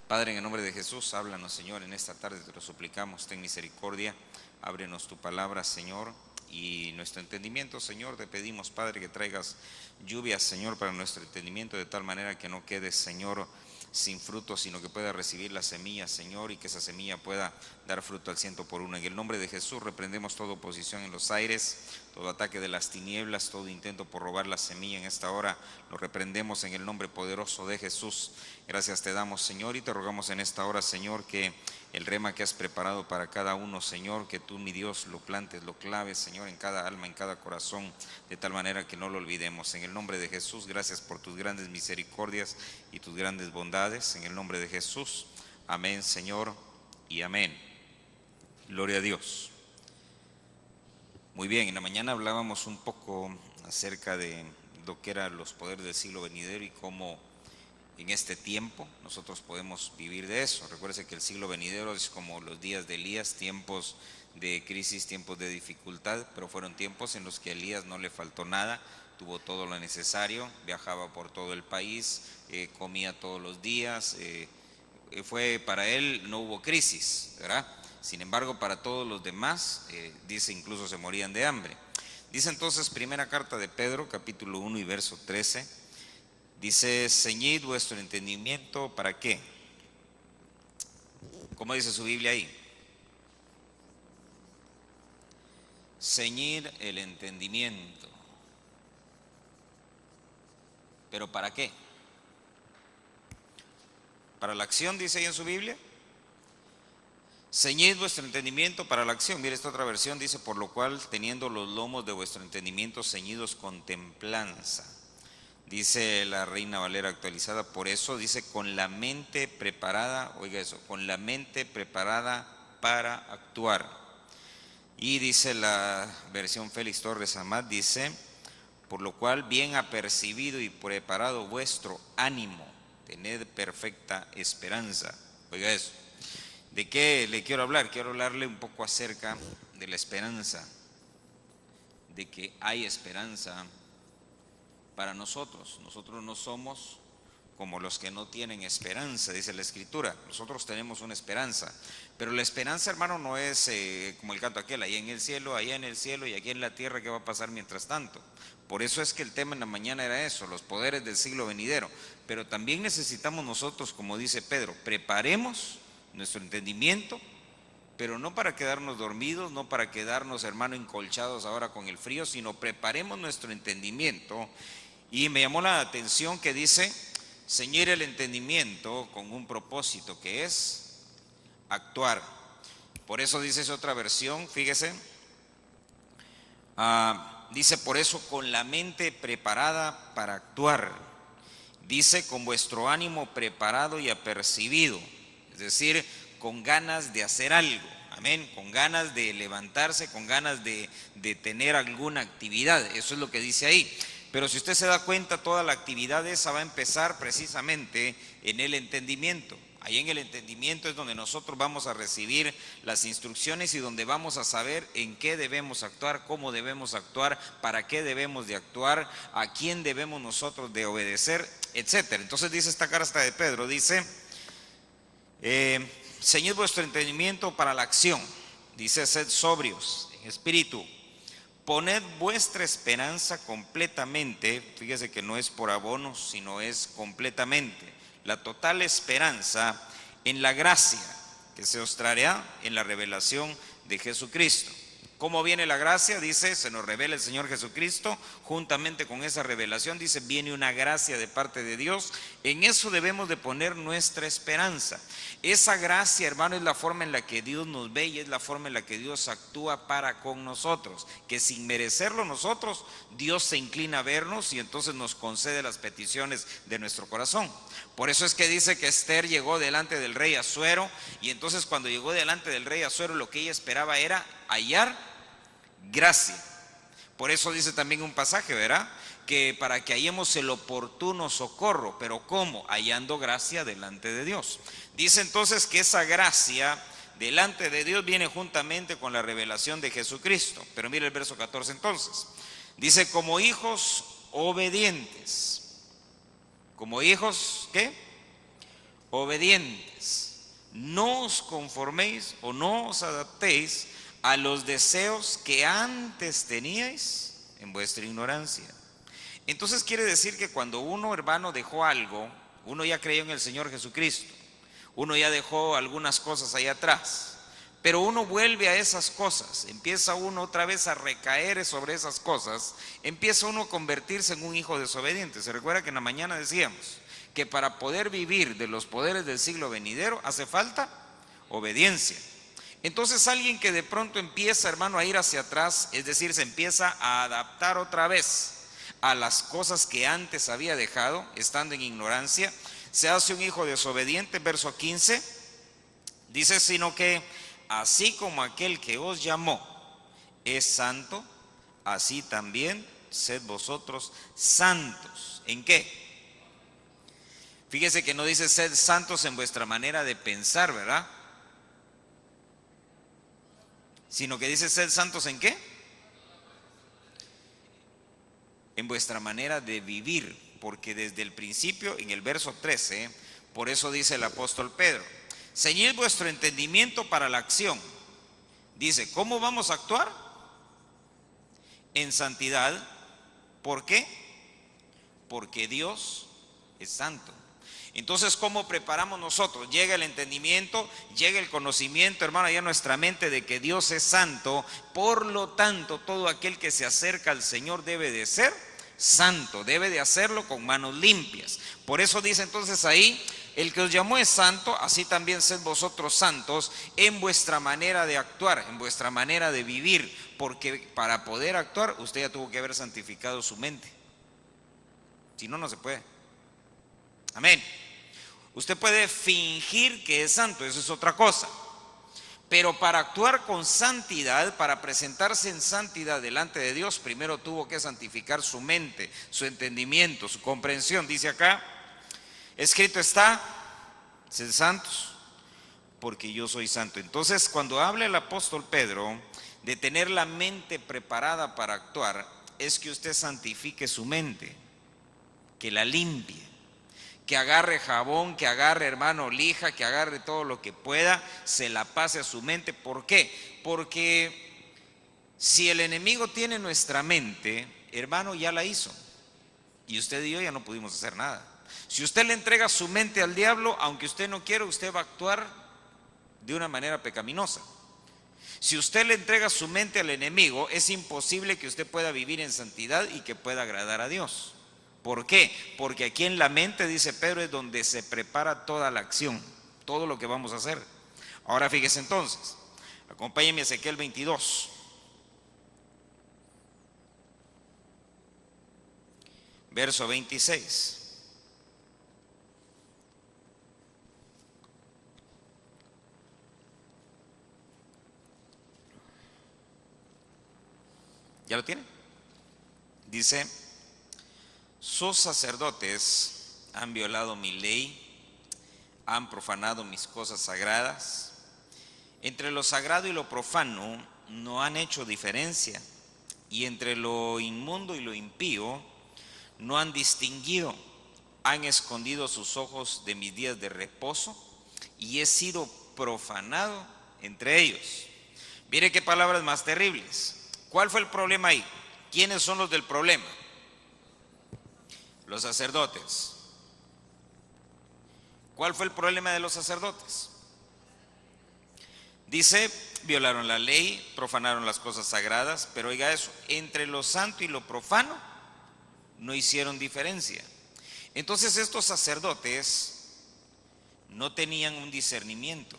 Padre, en el nombre de Jesús, háblanos, Señor, en esta tarde te lo suplicamos, ten misericordia, ábrenos tu palabra, Señor, y nuestro entendimiento, Señor, te pedimos, Padre, que traigas lluvia, Señor, para nuestro entendimiento, de tal manera que no quede, Señor, sin fruto, sino que pueda recibir la semilla, Señor, y que esa semilla pueda dar fruto al 100 por 1. En el nombre de Jesús reprendemos toda oposición en los aires, todo ataque de las tinieblas, todo intento por robar la semilla en esta hora, lo reprendemos en el nombre poderoso de Jesús. Gracias te damos, Señor, y te rogamos en esta hora, Señor, que el rema que has preparado para cada uno, Señor, que tú, mi Dios, lo plantes, lo claves, Señor, en cada alma, en cada corazón, de tal manera que no lo olvidemos. En el nombre de Jesús, gracias por tus grandes misericordias y tus grandes bondades. En el nombre de Jesús, amén, Señor, y amén. Gloria a Dios. Muy bien, en la mañana hablábamos un poco acerca de lo que eran los poderes del siglo venidero y cómo en este tiempo nosotros podemos vivir de eso. Recuerde que el siglo venidero es como los días de Elías, tiempos de crisis, tiempos de dificultad, pero fueron tiempos en los que a Elías no le faltó nada, tuvo todo lo necesario, viajaba por todo el país, comía todos los días, para él no hubo crisis, ¿verdad? Sin embargo, para todos los demás, dice, incluso se morían de hambre. Dice entonces, primera carta de Pedro, capítulo 1 y verso 13, dice, ceñid vuestro entendimiento, ¿para qué? ¿Cómo dice su Biblia ahí? Ceñir el entendimiento. ¿Pero para qué? ¿Para la acción, dice ahí en su Biblia? Ceñid vuestro entendimiento para la acción. Mire, esta otra versión dice, por lo cual, teniendo los lomos de vuestro entendimiento ceñidos con templanza. Dice la Reina Valera actualizada, por eso dice, con la mente preparada, oiga eso, con la mente preparada para actuar. Y dice la versión Félix Torres Amat, dice, por lo cual bien apercibido y preparado vuestro ánimo, tened perfecta esperanza. Oiga eso. ¿De qué le quiero hablar? Quiero hablarle un poco acerca de la esperanza, de que hay esperanza para nosotros. Nosotros no somos como los que no tienen esperanza, dice la Escritura. Nosotros tenemos una esperanza, pero la esperanza, hermano, no es como el canto aquel, allá en el cielo y aquí en la tierra, ¿qué va a pasar mientras tanto? Por eso es que el tema en la mañana era eso, los poderes del siglo venidero. Pero también necesitamos nosotros, como dice Pedro, preparemos nuestro entendimiento, pero no para quedarnos dormidos, no para quedarnos, hermano, encolchados ahora con el frío, sino preparemos nuestro entendimiento. Y me llamó la atención que dice, ceñir el entendimiento con un propósito, que es actuar. Por eso dice esa otra versión, fíjese, dice, por eso con la mente preparada para actuar. Dice, con vuestro ánimo preparado y apercibido. Es decir, con ganas de hacer algo, amén, con ganas de levantarse, con ganas de tener alguna actividad. Eso es lo que dice ahí. Pero si usted se da cuenta, toda la actividad esa va a empezar precisamente en el entendimiento. Ahí en el entendimiento es donde nosotros vamos a recibir las instrucciones y donde vamos a saber en qué debemos actuar, cómo debemos actuar, para qué debemos de actuar, a quién debemos nosotros de obedecer, etcétera. Entonces dice esta carta de Pedro, dice, ceñid vuestro entendimiento para la acción. Dice, sed sobrios en espíritu. Poned vuestra esperanza completamente, fíjese que no es por abonos, sino es completamente, la total esperanza en la gracia que se os traerá en la revelación de Jesucristo. ¿Cómo viene la gracia? Dice, se nos revela el Señor Jesucristo, juntamente con esa revelación, dice, viene una gracia de parte de Dios. En eso debemos de poner nuestra esperanza. Esa gracia, hermano, es la forma en la que Dios nos ve y es la forma en la que Dios actúa para con nosotros, que sin merecerlo nosotros, Dios se inclina a vernos y entonces nos concede las peticiones de nuestro corazón. Por eso es que dice que Esther llegó delante del rey Asuero, y entonces cuando llegó delante del rey Asuero, lo que ella esperaba era hallar gracia. Por eso dice también un pasaje, ¿verdad? Que para que hallemos el oportuno socorro. ¿Pero cómo? Hallando gracia delante de Dios. Dice entonces que esa gracia delante de Dios viene juntamente con la revelación de Jesucristo. Pero mire el verso 14 entonces. Dice, como hijos obedientes. ¿Como hijos qué? obedientes. No os conforméis o no os adaptéis a los deseos que antes teníais en vuestra ignorancia. Entonces quiere decir que cuando uno, hermano, dejó algo, uno ya creyó en el Señor Jesucristo, uno ya dejó algunas cosas ahí atrás, pero uno vuelve a esas cosas, empieza uno otra vez a recaer sobre esas cosas, empieza uno a convertirse en un hijo desobediente. Se recuerda que en la mañana decíamos que para poder vivir de los poderes del siglo venidero hace falta obediencia. Entonces alguien que de pronto empieza, hermano, a ir hacia atrás, es decir, se empieza a adaptar otra vez a las cosas que antes había dejado, estando en ignorancia, se hace un hijo desobediente. Verso 15 dice: sino que así como aquel que os llamó es santo, así también sed vosotros santos. ¿En qué? Fíjese que no dice sed santos en vuestra manera de pensar, ¿verdad? Sino que dice sed santos ¿en qué? En vuestra manera de vivir, porque desde el principio, en el verso 13, por eso dice el apóstol Pedro: ceñid vuestro entendimiento para la acción. Dice, ¿cómo vamos a actuar? En santidad. ¿Por qué? Porque Dios es santo. Entonces, ¿cómo preparamos nosotros? Llega el entendimiento, llega el conocimiento, hermano, ya en nuestra mente de que Dios es santo. Por lo tanto, todo aquel que se acerca al Señor debe de ser santo, debe de hacerlo con manos limpias. Por eso dice entonces ahí: el que os llamó es santo, así también sed vosotros santos en vuestra manera de actuar, en vuestra manera de vivir, porque para poder actuar usted ya tuvo que haber santificado su mente. Si no, no se puede. Amén. Usted puede fingir que es santo, eso es otra cosa. Pero para actuar con santidad, para presentarse en santidad delante de Dios, primero tuvo que santificar su mente, su entendimiento, su comprensión. Dice acá, escrito está, sed santos, porque yo soy santo. Entonces, cuando habla el apóstol Pedro de tener la mente preparada para actuar, es que usted santifique su mente, que la limpie, que agarre jabón, que agarre, hermano, lija, que agarre todo lo que pueda, se la pase a su mente. ¿Por qué? Porque si el enemigo tiene nuestra mente, hermano, ya la hizo, y usted y yo ya no pudimos hacer nada. Si usted le entrega su mente al diablo, aunque usted no quiera, usted va a actuar de una manera pecaminosa. Si usted le entrega su mente al enemigo, es imposible que usted pueda vivir en santidad y que pueda agradar a Dios. ¿Por qué? Porque aquí en la mente, dice Pedro, es donde se prepara toda la acción, todo lo que vamos a hacer. Ahora fíjese entonces, acompáñenme a Ezequiel 22. Verso 26. ¿Ya lo tiene? Dice: sus sacerdotes han violado mi ley, han profanado mis cosas sagradas. Entre lo sagrado y lo profano no han hecho diferencia, y entre lo inmundo y lo impío no han distinguido. Han escondido sus ojos de mis días de reposo, y he sido profanado entre ellos. Mire qué palabras más terribles. ¿Cuál fue el problema ahí? ¿Quiénes son los del problema? Los sacerdotes. ¿Cuál fue el problema de los sacerdotes? Dice, violaron la ley, profanaron las cosas sagradas, pero oiga eso, entre lo santo y lo profano no hicieron diferencia. Entonces estos sacerdotes no tenían un discernimiento.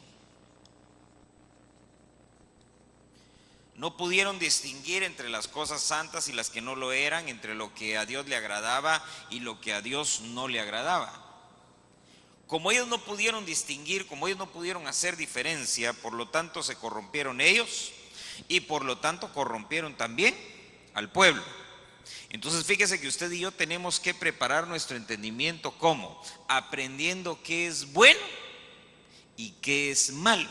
No pudieron distinguir entre las cosas santas y las que no lo eran, entre lo que a Dios le agradaba y lo que a Dios no le agradaba. Como ellos no pudieron distinguir, como ellos no pudieron hacer diferencia, por lo tanto se corrompieron ellos y por lo tanto corrompieron también al pueblo. Entonces fíjese que usted y yo tenemos que preparar nuestro entendimiento. ¿Cómo? Aprendiendo qué es bueno y qué es malo,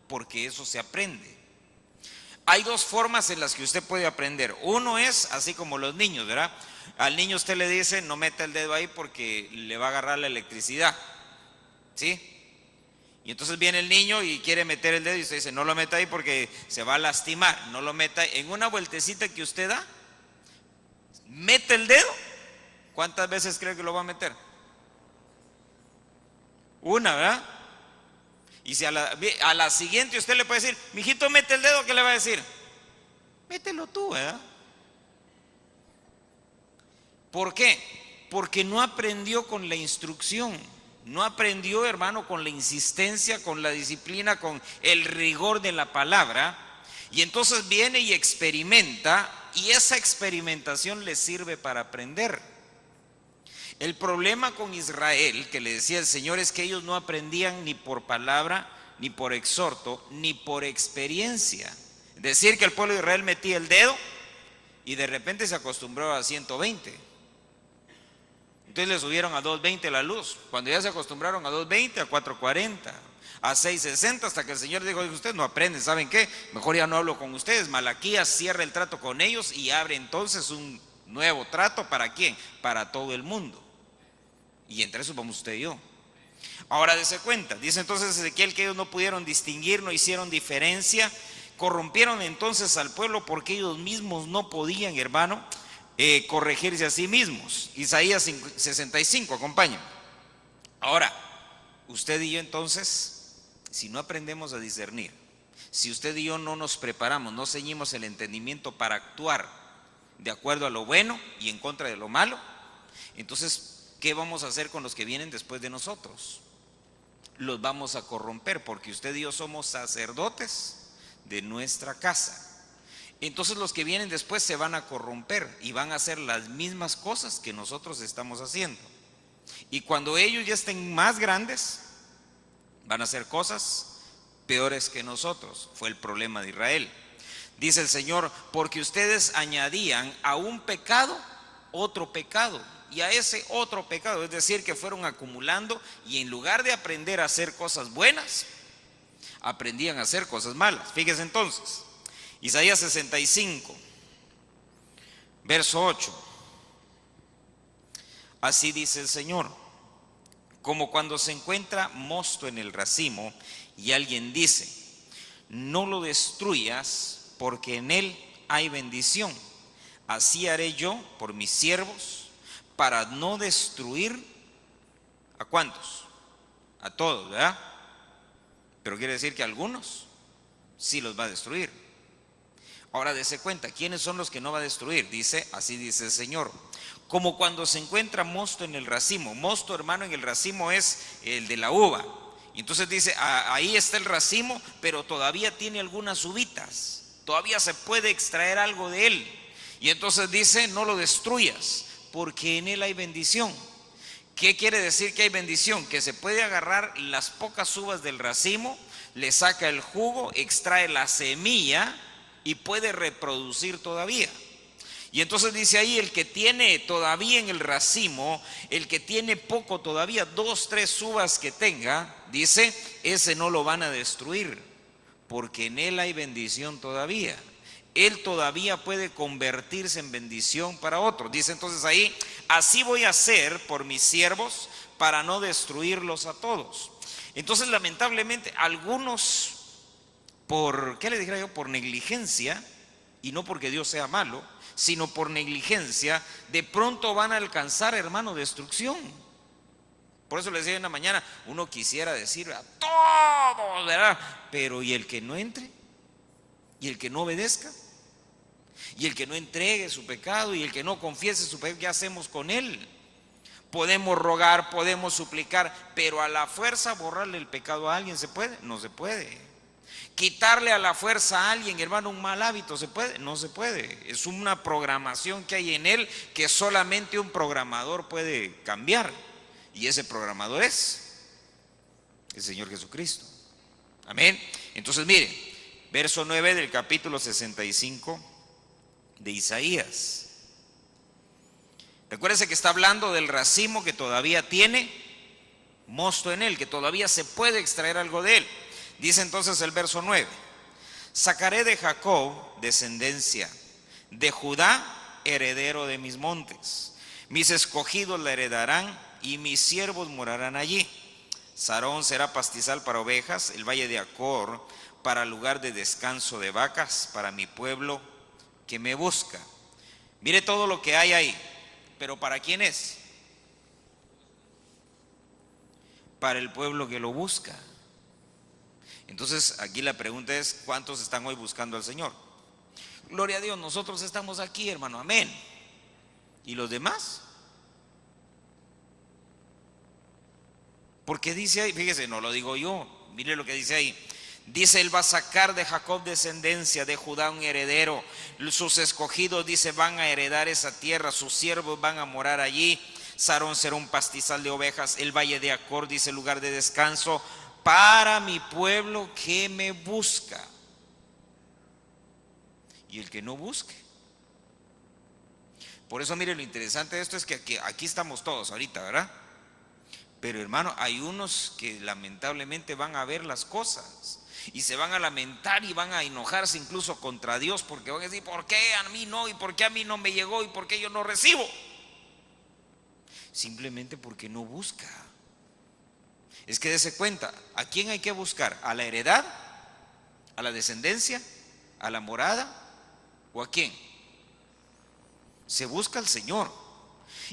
porque eso se aprende. Hay dos formas en las que usted puede aprender. Uno es así como los niños, ¿verdad? Al niño usted le dice, no meta el dedo ahí porque le va a agarrar la electricidad. ¿sí? Y entonces viene el niño y quiere meter el dedo y usted dice, no lo meta ahí porque se va a lastimar, no lo meta ahí. En una vueltecita que usted da, mete el dedo, ¿cuántas veces cree que lo va a meter? Una, ¿verdad? Y si a la siguiente usted le puede decir, mijito, mete el dedo, ¿qué le va a decir? Mételo tú, ¿verdad? ¿Por qué? Porque no aprendió con la instrucción, no aprendió, hermano, con la insistencia, con la disciplina, con el rigor de la palabra. Y entonces viene y experimenta, y esa experimentación le sirve para aprender. El problema con Israel, que le decía el Señor, es que ellos no aprendían ni por palabra, ni por exhorto, ni por experiencia. Es decir, que el pueblo de Israel metía el dedo y de repente se acostumbró a 120. Entonces le subieron a 220 la luz. Cuando ya se acostumbraron a 220, a 440, a 660, hasta que el Señor dijo, ustedes no aprenden, ¿saben qué? Mejor ya no hablo con ustedes. Malaquías cierra el trato con ellos y abre entonces un nuevo trato. ¿Para quién? Para todo el mundo. Y entre eso vamos usted y yo. Ahora dése cuenta, dice entonces Ezequiel que ellos no pudieron distinguir, no hicieron diferencia, corrompieron entonces al pueblo porque ellos mismos no podían, hermano, corregirse a sí mismos. Isaías 65, acompáñenme. Ahora, usted y yo entonces, si no aprendemos a discernir, si usted y yo no nos preparamos, no ceñimos el entendimiento para actuar de acuerdo a lo bueno y en contra de lo malo, entonces, ¿qué vamos a hacer con los que vienen después de nosotros? Los vamos a corromper, porque usted y yo somos sacerdotes de nuestra casa. Entonces los que vienen después se van a corromper y van a hacer las mismas cosas que nosotros estamos haciendo. Y cuando ellos ya estén más grandes, van a hacer cosas peores que nosotros. Fue el problema de Israel. Dice el Señor, porque ustedes añadían a un pecado otro pecado, y a ese otro pecado, es decir, que fueron acumulando, y en lugar de aprender a hacer cosas buenas, aprendían a hacer cosas malas. Fíjese entonces, Isaías 65, verso 8. Así dice el Señor: como cuando se encuentra mosto en el racimo y alguien dice, no lo destruyas porque en él hay bendición, así haré yo por mis siervos para no destruir ¿a cuántos? A todos, ¿verdad? Pero quiere decir que a algunos sí los va a destruir. Ahora dése cuenta, ¿quiénes son los que no va a destruir? Dice, así dice el Señor: como cuando se encuentra mosto en el racimo. Mosto, hermano, en el racimo es el de la uva. Y entonces dice, ahí está el racimo, pero todavía tiene algunas uvitas, todavía se puede extraer algo de él. Y entonces dice, no lo destruyas, porque en él hay bendición. ¿Qué quiere decir que hay bendición? Que se puede agarrar las pocas uvas del racimo, le saca el jugo, extrae la semilla y puede reproducir todavía. Y entonces dice ahí, el que tiene todavía en el racimo, el que tiene poco todavía, 2, 3 uvas que tenga, dice, ese no lo van a destruir, porque en él hay bendición todavía. Él todavía puede convertirse en bendición para otros. Dice entonces ahí, así voy a hacer por mis siervos para no destruirlos a todos. Entonces lamentablemente algunos, ¿qué le dijera yo? Por negligencia, y no porque Dios sea malo, sino por negligencia, de pronto van a alcanzar, hermano, destrucción. Por eso les decía en la mañana, uno quisiera decir a todos, ¿verdad? Pero ¿y el que no entre? ¿Y el que no obedezca? ¿Y el que no entregue su pecado? ¿Y el que no confiese su pecado? ¿Qué hacemos con él? Podemos rogar, podemos suplicar, pero a la fuerza borrarle el pecado a alguien, ¿se puede? No se puede. Quitarle a la fuerza a alguien, hermano, un mal hábito, ¿se puede? No se puede. Es una programación que hay en él que solamente un programador puede cambiar. Y ese programador es el Señor Jesucristo. Amén. Entonces mire, verso 9 del capítulo 65 de Isaías. Recuérdese que está hablando del racimo que todavía tiene mosto en él, que todavía se puede extraer algo de él. Dice entonces el verso 9: sacaré de Jacob descendencia, de Judá heredero de mis montes. Mis escogidos la heredarán y mis siervos morarán allí. Sarón será pastizal para ovejas, el valle de Acor para lugar de descanso de vacas, para mi pueblo que me busca. Mire todo lo que hay ahí, pero ¿para quién es? Para el pueblo que lo busca. Entonces aquí la pregunta es, ¿cuántos están hoy buscando al Señor? Gloria a Dios, nosotros estamos aquí, hermano, amén. ¿Y los demás? Porque dice ahí, fíjese, no lo digo yo, mire lo que dice ahí. Dice, él va a sacar de Jacob descendencia, de Judá un heredero. Sus escogidos, dice, van a heredar esa tierra, sus siervos van a morar allí. Sarón será un pastizal de ovejas, el valle de Acor, dice, lugar de descanso para mi pueblo que me busca. Y el que no busque. Por eso mire, lo interesante de esto es que aquí estamos todos ahorita, ¿verdad? Pero hermano, hay unos que lamentablemente van a ver las cosas y se van a lamentar y van a enojarse incluso contra Dios, porque van a decir, ¿por qué a mí no? ¿Y por qué a mí no me llegó? ¿Y por qué yo no recibo? Simplemente porque no busca. Es que dése cuenta, ¿a quién hay que buscar? ¿A la heredad? ¿A la descendencia? ¿A la morada? ¿O a quién? Se busca al Señor.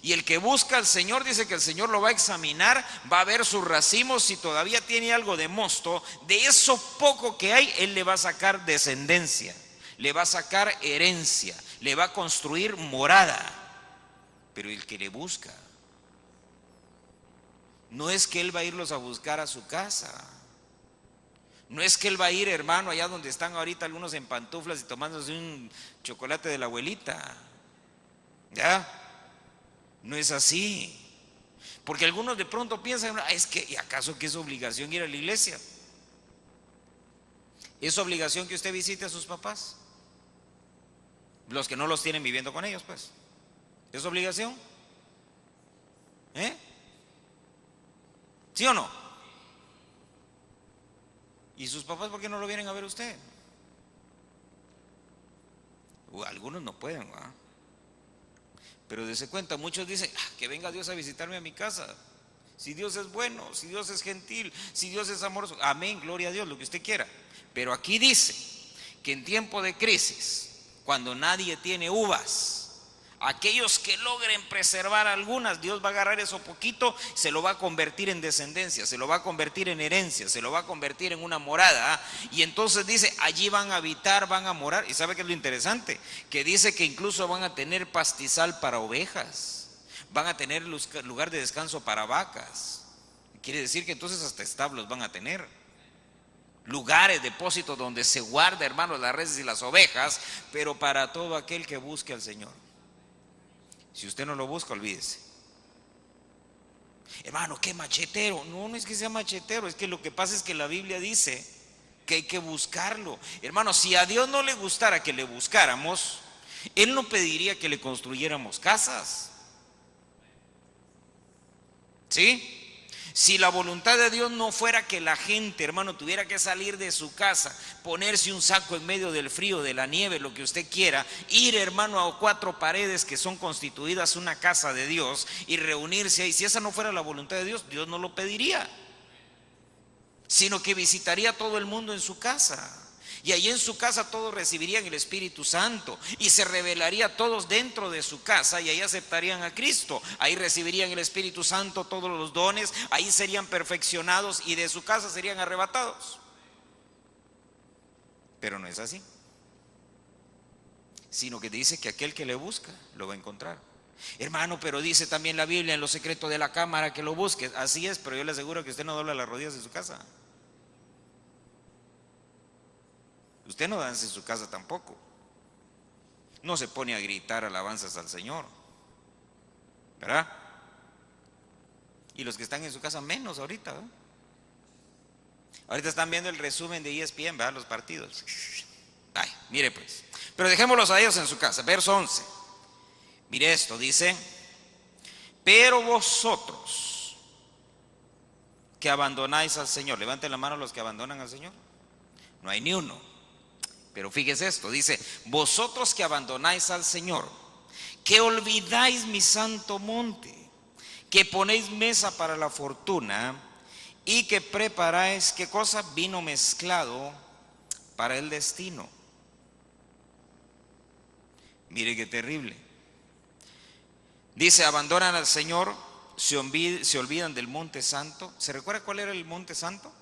Y el que busca al Señor, dice que el Señor lo va a examinar, va a ver sus racimos, si todavía tiene algo de mosto, de eso poco que hay, Él le va a sacar descendencia, le va a sacar herencia, le va a construir morada. Pero el que le busca, no es que Él va a irlos a buscar a su casa, no es que Él va a ir, hermano, allá donde están ahorita algunos en pantuflas y tomándose un chocolate de la abuelita, ¿ya? No es así. Porque algunos de pronto piensan, es que, ¿y acaso que es obligación ir a la iglesia? ¿Es obligación que usted visite a sus papás? Los que no los tienen viviendo con ellos, pues. ¿Es obligación? ¿Sí o no? ¿Y sus papás por qué no lo vienen a ver usted? Algunos no pueden, ¿verdad? Pero dése cuenta, muchos dicen, que venga Dios a visitarme a mi casa. Si Dios es bueno, si Dios es gentil, si Dios es amoroso, amén, gloria a Dios, lo que usted quiera. Pero aquí dice que en tiempo de crisis, cuando nadie tiene uvas, aquellos que logren preservar algunas, Dios va a agarrar eso poquito, se lo va a convertir en descendencia, se lo va a convertir en herencia, se lo va a convertir en una morada. Y entonces dice, allí van a habitar, van a morar. Y ¿sabe qué es lo interesante? Que dice que incluso van a tener pastizal para ovejas, van a tener lugar de descanso para vacas. Quiere decir que entonces hasta establos van a tener, lugares, depósitos donde se guarda, hermanos, las reses y las ovejas, pero para todo aquel que busque al Señor. Si usted no lo busca, olvídese. Hermano, qué machetero. No, no es que sea machetero, es que lo que pasa es que la Biblia dice que hay que buscarlo. Hermano, si a Dios no le gustara que le buscáramos, Él no pediría que le construyéramos casas. ¿Sí? Si la voluntad de Dios no fuera que la gente, hermano, tuviera que salir de su casa, ponerse un saco en medio del frío, de la nieve, lo que usted quiera, ir, hermano, a 4 paredes que son constituidas una casa de Dios y reunirse ahí, si esa no fuera la voluntad de Dios, Dios no lo pediría, sino que visitaría a todo el mundo en su casa. Y allí en su casa todos recibirían el Espíritu Santo y se revelaría a todos dentro de su casa, y ahí aceptarían a Cristo, ahí recibirían el Espíritu Santo, todos los dones, ahí serían perfeccionados y de su casa serían arrebatados. Pero no es así, sino que dice que aquel que le busca lo va a encontrar. Hermano, pero dice también la Biblia en lo secreto de la cámara que lo busque. Así es, pero yo le aseguro que usted no dobla las rodillas en su casa. Usted no danza en su casa tampoco. No se pone a gritar alabanzas al Señor, ¿verdad? Y los que están en su casa menos ahorita, ¿verdad? Ahorita están viendo el resumen de ESPN, ¿verdad? Los partidos. Ay, mire pues. Pero dejémoslos a ellos en su casa. Verso 11. Mire esto, dice: pero vosotros que abandonáis al Señor. Levanten la mano los que abandonan al Señor. No hay ni uno. Pero fíjese esto, dice: vosotros que abandonáis al Señor, que olvidáis mi santo monte, que ponéis mesa para la fortuna y que preparáis, ¿qué cosa? Vino mezclado para el destino. Mire qué terrible. Dice, abandonan al Señor, se olvidan del monte santo. ¿Se recuerda cuál era el monte santo?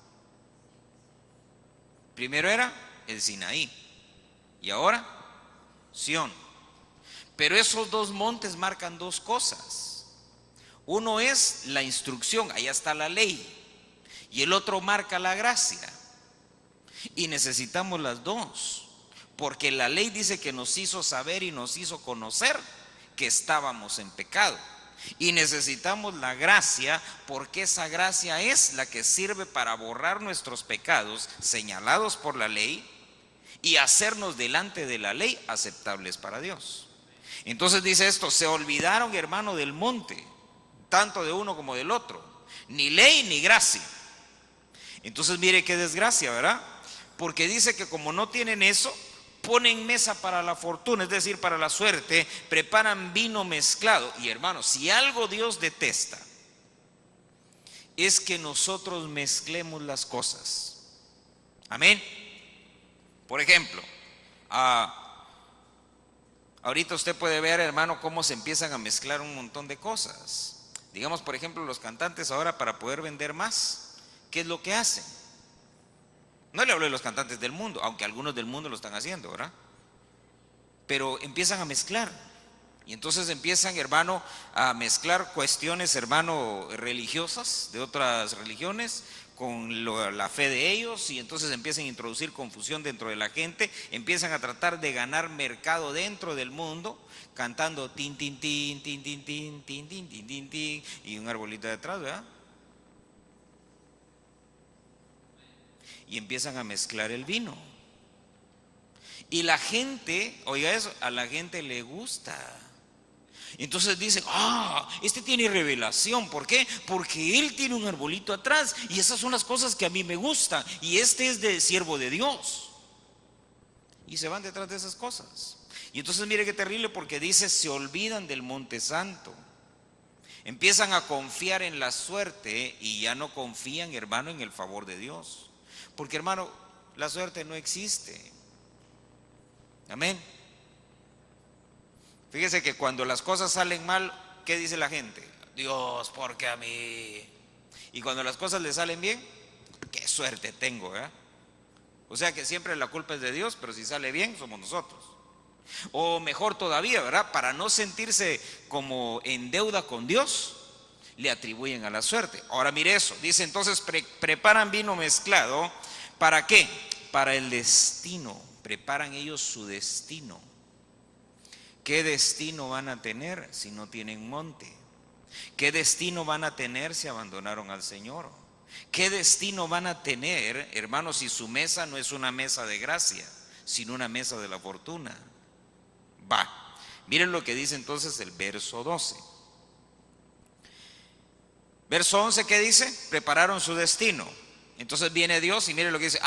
Primero era el Sinaí y ahora Sión. Pero esos dos montes marcan dos cosas. Uno es la instrucción, allá está la ley, y el otro marca la gracia. Y necesitamos las dos, porque la ley dice que nos hizo saber y nos hizo conocer que estábamos en pecado. Y necesitamos la gracia, porque esa gracia es la que sirve para borrar nuestros pecados señalados por la ley y hacernos delante de la ley aceptables para Dios. Entonces dice esto: se olvidaron, hermano, del monte, tanto de uno como del otro, ni ley ni gracia. Entonces mire qué desgracia, ¿verdad? Porque dice que como no tienen eso, ponen mesa para la fortuna, es decir, para la suerte, preparan vino mezclado. Y hermanos, si algo Dios detesta, es que nosotros mezclemos las cosas. Amén. Por ejemplo, ahorita usted puede ver, hermano, cómo se empiezan a mezclar un montón de cosas. Digamos, por ejemplo, los cantantes ahora, para poder vender más, ¿qué es lo que hacen? No le hablo de los cantantes del mundo, aunque algunos del mundo lo están haciendo, ¿verdad? Pero empiezan a mezclar. Y entonces empiezan, hermano, a mezclar cuestiones, hermano, religiosas de otras religiones con la fe de ellos, y entonces empiezan a introducir confusión dentro de la gente, empiezan a tratar de ganar mercado dentro del mundo, cantando tin, tin, tin, tin, tin, tin, tin, tin, tin, tin, tin, y un arbolito detrás, ¿verdad? Y empiezan a mezclar el vino. Y la gente, oiga eso, a la gente le gusta. Entonces dicen, este tiene revelación. ¿Por qué? Porque él tiene un arbolito atrás y esas son las cosas que a mí me gustan, y este es de siervo de Dios. Y se van detrás de esas cosas. Y entonces mire qué terrible, porque dice, se olvidan del monte santo. Empiezan a confiar en la suerte y ya no confían, hermano, en el favor de Dios. Porque, hermano, la suerte no existe. Amén. Fíjese que cuando las cosas salen mal, ¿qué dice la gente? Dios, ¿por qué a mí? Y cuando las cosas le salen bien, qué suerte tengo, ¿eh? O sea que siempre la culpa es de Dios, pero si sale bien, somos nosotros. O mejor todavía, ¿verdad? Para no sentirse como en deuda con Dios, le atribuyen a la suerte. Ahora mire eso, dice entonces, preparan vino mezclado, ¿para qué? Para el destino, preparan ellos su destino. ¿Qué destino van a tener si no tienen monte? ¿Qué destino van a tener si abandonaron al Señor? ¿Qué destino van a tener, hermanos, si su mesa no es una mesa de gracia, sino una mesa de la fortuna? Miren lo que dice entonces el verso 12. Verso 11, ¿qué dice? Prepararon su destino. Entonces viene Dios y miren lo que dice.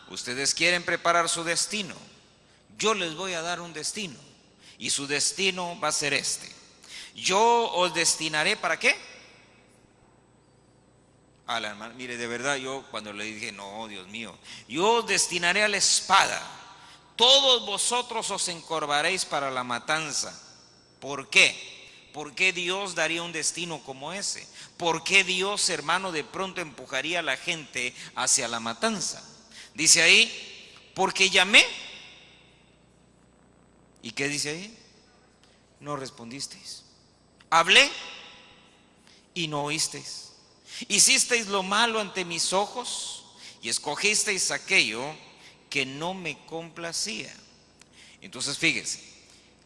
Ustedes quieren preparar su destino. Yo les voy a dar un destino. Y su destino va a ser este. Yo os destinaré, ¿para qué? Mire, de verdad, yo cuando le dije, no, Dios mío, yo os destinaré a la espada. Todos vosotros os encorvaréis para la matanza. ¿Por qué? ¿Por qué Dios daría un destino como ese? ¿Por qué Dios, hermano, de pronto empujaría a la gente hacia la matanza? Dice ahí, porque llamé. ¿Y qué dice ahí? No respondisteis. Hablé y no oísteis. Hicisteis lo malo ante mis ojos y escogisteis aquello que no me complacía. Entonces fíjese,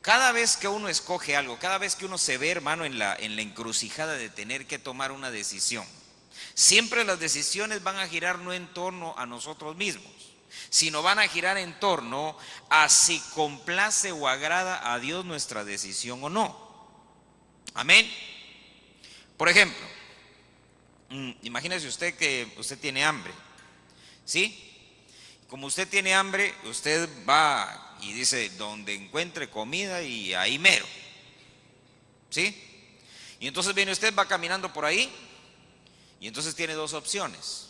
cada vez que uno escoge algo, cada vez que uno se ve, hermano, en la encrucijada de tener que tomar una decisión, siempre las decisiones van a girar no en torno a nosotros mismos, sino van a girar en torno a si complace o agrada a Dios nuestra decisión o no. Amén. Por ejemplo, imagínese usted que usted tiene hambre, ¿sí? Como usted tiene hambre, usted va y dice, donde encuentre comida y ahí mero, ¿sí? Y entonces viene usted, va caminando por ahí Y entonces tiene dos opciones.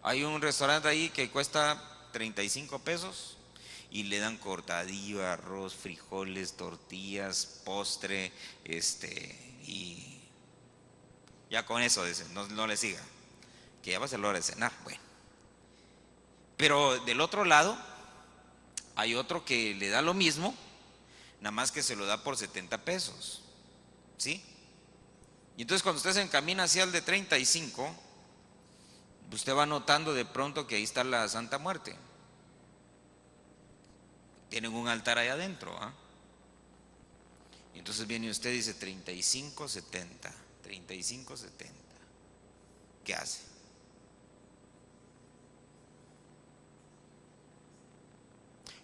Hay un restaurante ahí que cuesta 35 pesos y le dan cortadillo, arroz, frijoles, tortillas, postre, y ya con eso no le siga, que ya va a ser la hora de cenar. Bueno, pero del otro lado hay otro que le da lo mismo, nada más que se lo da por 70 pesos, ¿sí? Y entonces cuando usted se encamina hacia el de 35, usted va notando de pronto que ahí está la Santa Muerte. Tienen un altar ahí adentro, ¿ah? Y entonces viene usted y dice 35.70, 35.70. ¿Qué hace?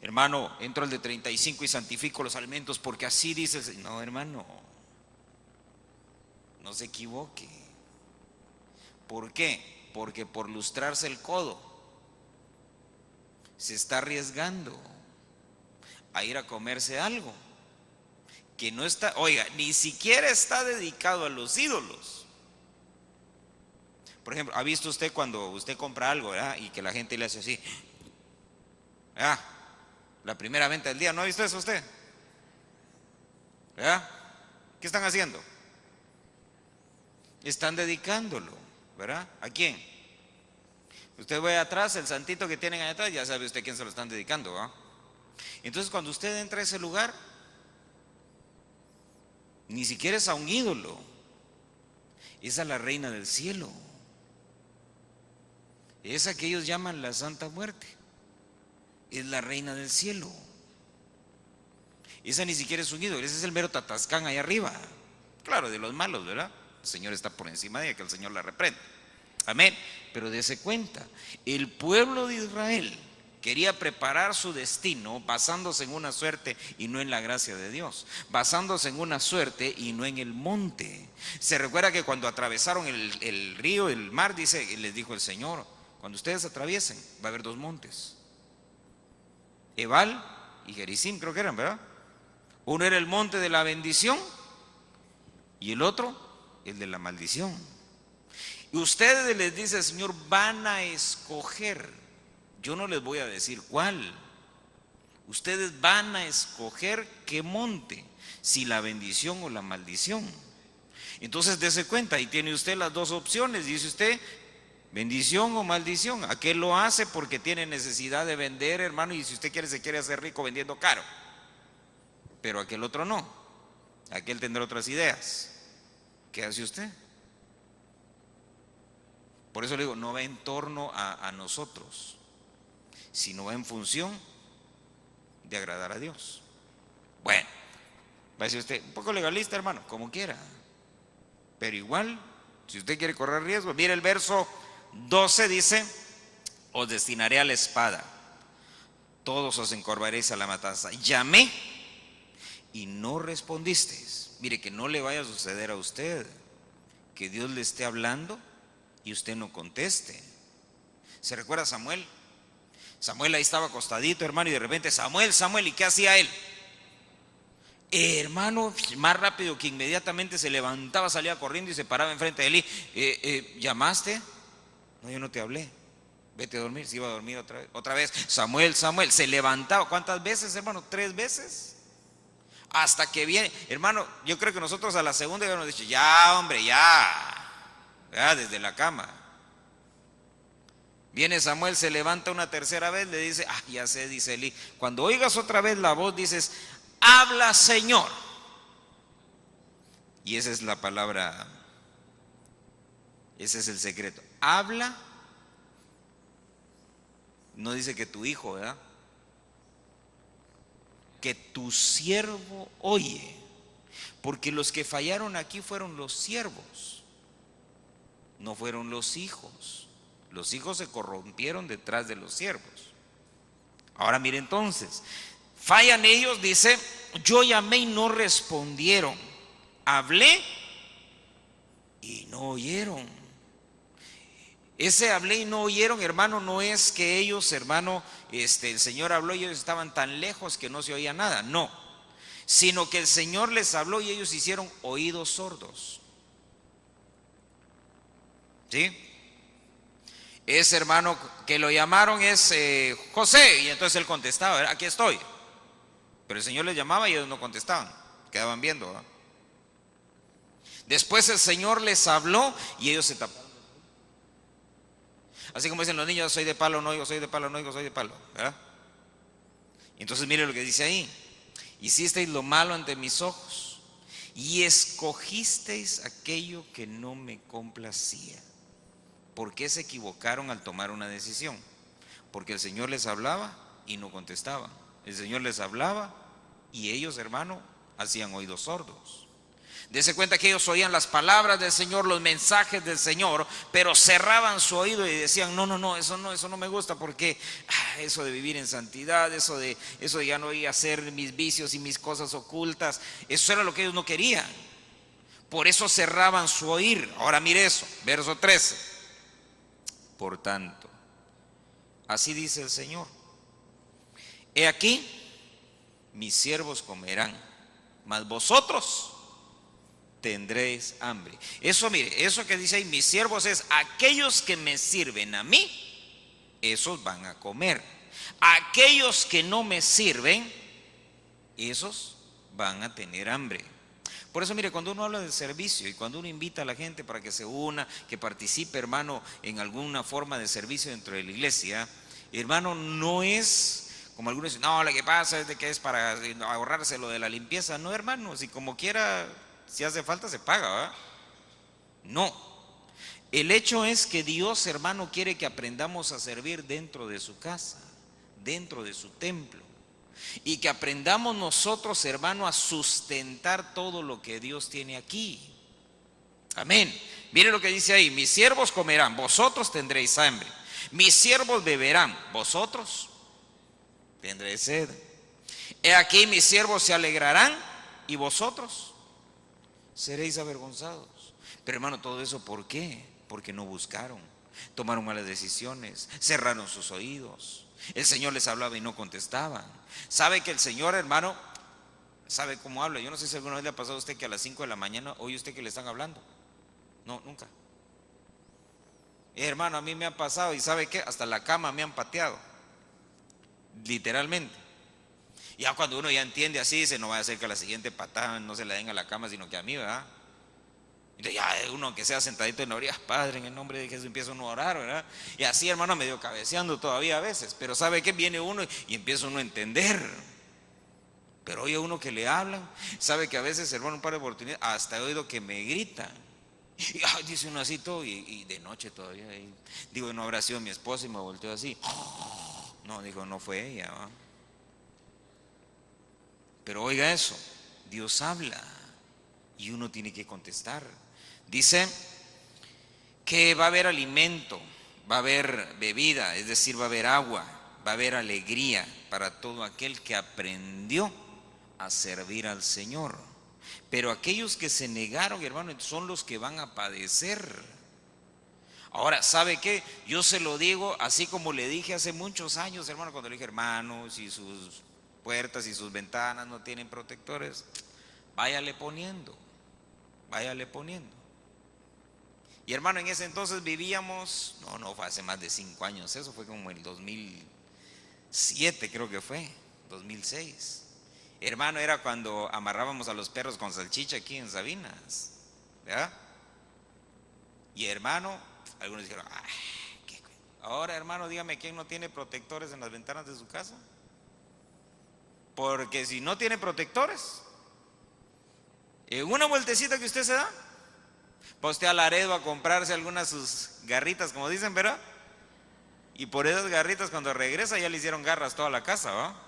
Hermano, entro al de 35 y santifico los alimentos porque así dice el Señor. No, hermano, no se equivoque. ¿Por qué? Porque por lustrarse el codo se está arriesgando a ir a comerse algo que no está, oiga, ni siquiera está dedicado a los ídolos. Por ejemplo, ¿ha visto usted cuando usted compra algo, ¿verdad? Y que la gente le hace así, ¿verdad? La primera venta del día, ¿no ha visto eso usted? ¿Verdad? ¿Qué están haciendo? Están dedicándolo, ¿verdad? ¿A quién? Usted ve atrás, el santito que tienen allá atrás, ya sabe usted quién se lo están dedicando, ¿verdad? Entonces cuando usted entra a ese lugar, ni siquiera es a un ídolo, es a la reina del cielo, es a que ellos llaman la Santa Muerte, es la reina del cielo. Esa ni siquiera es un ídolo, ese es el mero tatascán ahí arriba, claro, de los malos, ¿verdad? El Señor está por encima de ella, que el Señor la reprenda, amén. Pero dése cuenta, el pueblo de Israel quería preparar su destino basándose en una suerte y no en la gracia de Dios, basándose en una suerte y no en el monte. Se recuerda que cuando atravesaron el río, el mar, dice, les dijo el Señor, cuando ustedes atraviesen va a haber dos montes, Ebal y Gerizim, creo que eran, ¿verdad? Uno era el monte de la bendición y el otro el de la maldición. Y ustedes, les dice el Señor, van a escoger. Yo no les voy a decir cuál. Ustedes van a escoger qué monte, si la bendición o la maldición. Entonces dése cuenta, y tiene usted las dos opciones. Dice usted, bendición o maldición. Aquel lo hace porque tiene necesidad de vender, hermano, y si usted quiere, se quiere hacer rico vendiendo caro. Pero aquel otro no. Aquel tendrá otras ideas. ¿Qué hace usted? Por eso le digo, no va en torno a nosotros, sino va en función de agradar a Dios. Bueno, va a decir usted, un poco legalista, hermano, como quiera, pero igual, si usted quiere correr riesgo, mire el verso 12, dice, os destinaré a la espada, todos os encorvaréis a la matanza. Llamé y no respondisteis. Mire, que no le vaya a suceder a usted que Dios le esté hablando y usted no conteste. ¿Se recuerda a Samuel? Samuel ahí estaba acostadito, hermano, y de repente, Samuel, Samuel, ¿y qué hacía él? Hermano, más rápido que inmediatamente se levantaba, salía corriendo y se paraba enfrente de Elí. ¿Llamaste? No, yo no te hablé. Vete a dormir. Se iba a dormir otra vez. Samuel, Samuel, se levantaba. ¿Cuántas veces, hermano? 3 veces. Hasta que viene, hermano, yo creo que nosotros a la segunda ya nos dicho, ya hombre, ya desde la cama. Viene Samuel, se levanta una tercera vez, le dice, ya sé, dice Elí, cuando oigas otra vez la voz, dices, habla, Señor. Y esa es la palabra, ese es el secreto. Habla, no dice que tu hijo, ¿verdad? Que tu siervo oye, porque los que fallaron aquí fueron los siervos, no fueron los hijos. Los hijos se corrompieron detrás de los siervos. Ahora mire entonces, fallan ellos, dice, yo llamé y no respondieron, hablé y no oyeron. Ese hablé y no oyeron, hermano, no es que ellos, hermano, el Señor habló y ellos estaban tan lejos que no se oía nada, no, sino que el Señor les habló y ellos hicieron oídos sordos. ¿sí? Ese hermano que lo llamaron es José, y entonces él contestaba, ¿verdad? Aquí estoy. Pero el Señor les llamaba y ellos no contestaban, quedaban viendo, ¿verdad? Después el Señor les habló y ellos se taparon. Así como dicen los niños, soy de palo, no oigo, soy de palo, no oigo, soy de palo, ¿verdad? Entonces mire lo que dice ahí: hicisteis lo malo ante mis ojos y escogisteis aquello que no me complacía. ¿Por qué se equivocaron al tomar una decisión? Porque el Señor les hablaba y no contestaban. El Señor les hablaba y ellos, hermano, hacían oídos sordos. Dese cuenta que ellos oían las palabras del Señor, los mensajes del Señor, pero cerraban su oído y decían, no, eso no me gusta, porque eso de vivir en santidad, eso de ya no ir a hacer mis vicios y mis cosas ocultas, eso era lo que ellos no querían. Por eso cerraban su oír. Ahora mire eso, verso 13. Por tanto, así dice el Señor: he aquí, mis siervos comerán, mas vosotros tendréis hambre. Eso, mire, eso que dice ahí, mis siervos, es aquellos que me sirven a mí, esos van a comer. Aquellos que no me sirven, esos van a tener hambre. Por eso, mire, cuando uno habla del servicio y cuando uno invita a la gente para que se una, que participe, hermano, en alguna forma de servicio dentro de la iglesia, hermano, no es como algunos dicen, no, lo que pasa es de que es para ahorrarse lo de la limpieza. No, hermano, si como quiera, si hace falta se paga, ¿verdad? No. El hecho es que Dios, hermano, quiere que aprendamos a servir dentro de su casa, dentro de su templo, y que aprendamos nosotros, hermano, a sustentar todo lo que Dios tiene aquí. Amén. Mire lo que dice ahí: mis siervos comerán, vosotros tendréis hambre. Mis siervos beberán, vosotros tendréis sed. He aquí, mis siervos se alegrarán y vosotros seréis avergonzados. Pero, hermano, todo eso, ¿por qué? Porque no buscaron, tomaron malas decisiones, cerraron sus oídos. El Señor les hablaba y no contestaban. ¿Sabe que el Señor, hermano, sabe cómo habla? Yo no sé si alguna vez le ha pasado a usted que a las 5 de la mañana oye usted que le están hablando. No, nunca. Hermano, a mí me ha pasado, y ¿sabe qué? Hasta la cama me han pateado, literalmente. Ya cuando uno ya entiende así, dice, no vaya a ser que a la siguiente patada no se la den a la cama, sino que a mí, ¿verdad? Entonces ya uno que sea sentadito en la orilla, Padre, en el nombre de Jesús, empieza uno a orar, ¿verdad? Y así, hermano, medio cabeceando todavía a veces. Pero ¿sabe qué? Viene uno y empieza uno a entender. Pero oye uno que le hablan. ¿Sabe que a veces, hermano, un par de oportunidades, hasta he oído que me gritan? Y dice uno así todo, y de noche todavía. Y digo, no habrá sido mi esposa, y me volteó así. No, digo, no fue ella, ¿va? Pero oiga eso, Dios habla y uno tiene que contestar. Dice que va a haber alimento, va a haber bebida, es decir, va a haber agua, va a haber alegría para todo aquel que aprendió a servir al Señor. Pero aquellos que se negaron, hermano, son los que van a padecer. Ahora, ¿sabe qué? Yo se lo digo así como le dije hace muchos años, hermano, cuando le dije, hermano, si sus puertas y sus ventanas no tienen protectores, váyale poniendo, váyale poniendo. Y hermano, en ese entonces vivíamos, no fue hace más de 5 años, eso fue como el 2007, creo que fue, 2006. Hermano, era cuando amarrábamos a los perros con salchicha aquí en Sabinas, ¿verdad? Y hermano, algunos dijeron, ahora, hermano, dígame, ¿quién no tiene protectores en las ventanas de su casa? Porque si no tiene protectores, en una vueltecita que usted se da, va usted a Laredo a comprarse algunas sus garritas, como dicen, ¿verdad? Y por esas garritas, cuando regresa, ya le hicieron garras toda la casa, ¿va?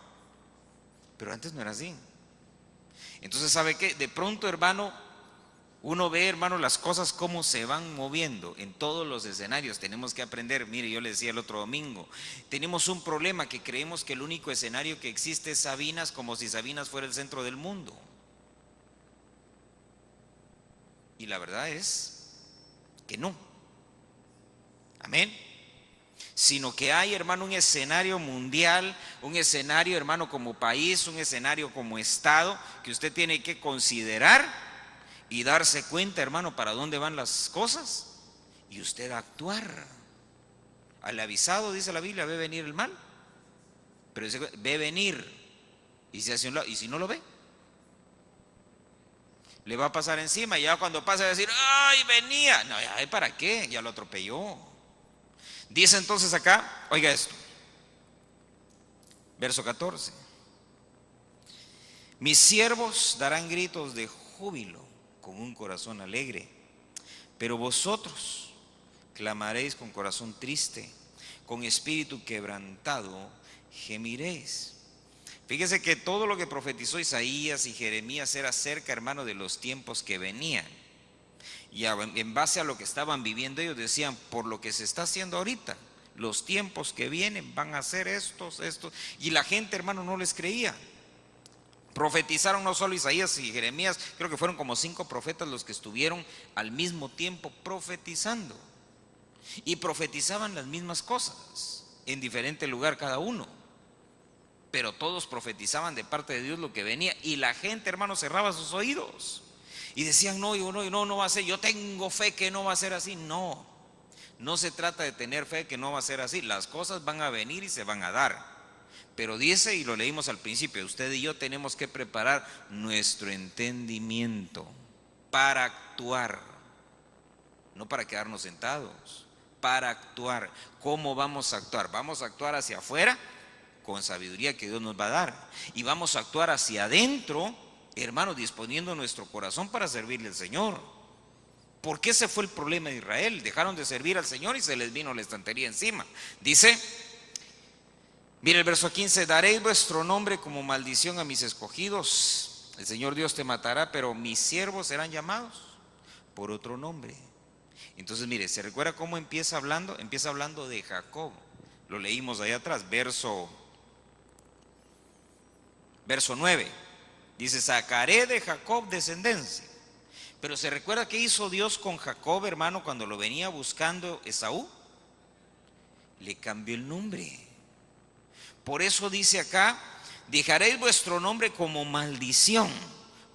Pero antes no era así. Entonces, ¿sabe qué? De pronto, hermano, uno ve, hermano, las cosas cómo se van moviendo en todos los escenarios. Tenemos que aprender. Mire, yo le decía el otro domingo, tenemos un problema, que creemos que el único escenario que existe es Sabinas, como si Sabinas fuera el centro del mundo. Y la verdad es que no. Amén. Sino que hay, hermano, un escenario mundial, un escenario, hermano, como país, un escenario como Estado, que usted tiene que considerar y darse cuenta, hermano, para dónde van las cosas y usted a actuar. Al avisado, dice la Biblia, ve venir el mal, pero dice, ve venir, y se hace un lado, y si no lo ve, le va a pasar encima, y ya cuando pasa va a decir, ¡ay, venía! No, ya, ¿para qué? Ya lo atropelló. Dice entonces acá, oiga esto, verso 14: mis siervos darán gritos de júbilo con un corazón alegre, pero vosotros clamaréis con corazón triste, con espíritu quebrantado gemiréis. Fíjese que todo lo que profetizó Isaías y Jeremías era acerca, hermano, de los tiempos que venían. Y en base a lo que estaban viviendo ellos decían, por lo que se está haciendo ahorita, los tiempos que vienen van a ser estos. Y la gente, hermano, no les creía. Profetizaron no solo Isaías y Jeremías, creo que fueron como 5 profetas los que estuvieron al mismo tiempo profetizando. Y profetizaban las mismas cosas, en diferente lugar cada uno. Pero todos profetizaban de parte de Dios lo que venía. Y la gente, hermano, cerraba sus oídos. Y decían, no va a ser, yo tengo fe que no va a ser así. No, no se trata de tener fe que no va a ser así. Las cosas van a venir y se van a dar. Pero dice, y lo leímos al principio, usted y yo tenemos que preparar nuestro entendimiento para actuar, no para quedarnos sentados, para actuar. ¿Cómo vamos a actuar? Vamos a actuar hacia afuera con sabiduría que Dios nos va a dar, y vamos a actuar hacia adentro, hermano, disponiendo nuestro corazón para servirle al Señor. Porque ese fue el problema de Israel. Dejaron de servir al Señor y se les vino la estantería encima. Dice, mire el verso 15: daréis vuestro nombre como maldición a mis escogidos. El Señor Dios te matará, pero mis siervos serán llamados por otro nombre. Entonces mire, ¿se recuerda cómo empieza hablando? Empieza hablando de Jacob. Lo leímos ahí atrás, verso 9. Dice, sacaré de Jacob descendencia. Pero ¿se recuerda qué hizo Dios con Jacob, hermano, cuando lo venía buscando Esaú? Le cambió el nombre. Por eso dice acá, dejaréis vuestro nombre como maldición.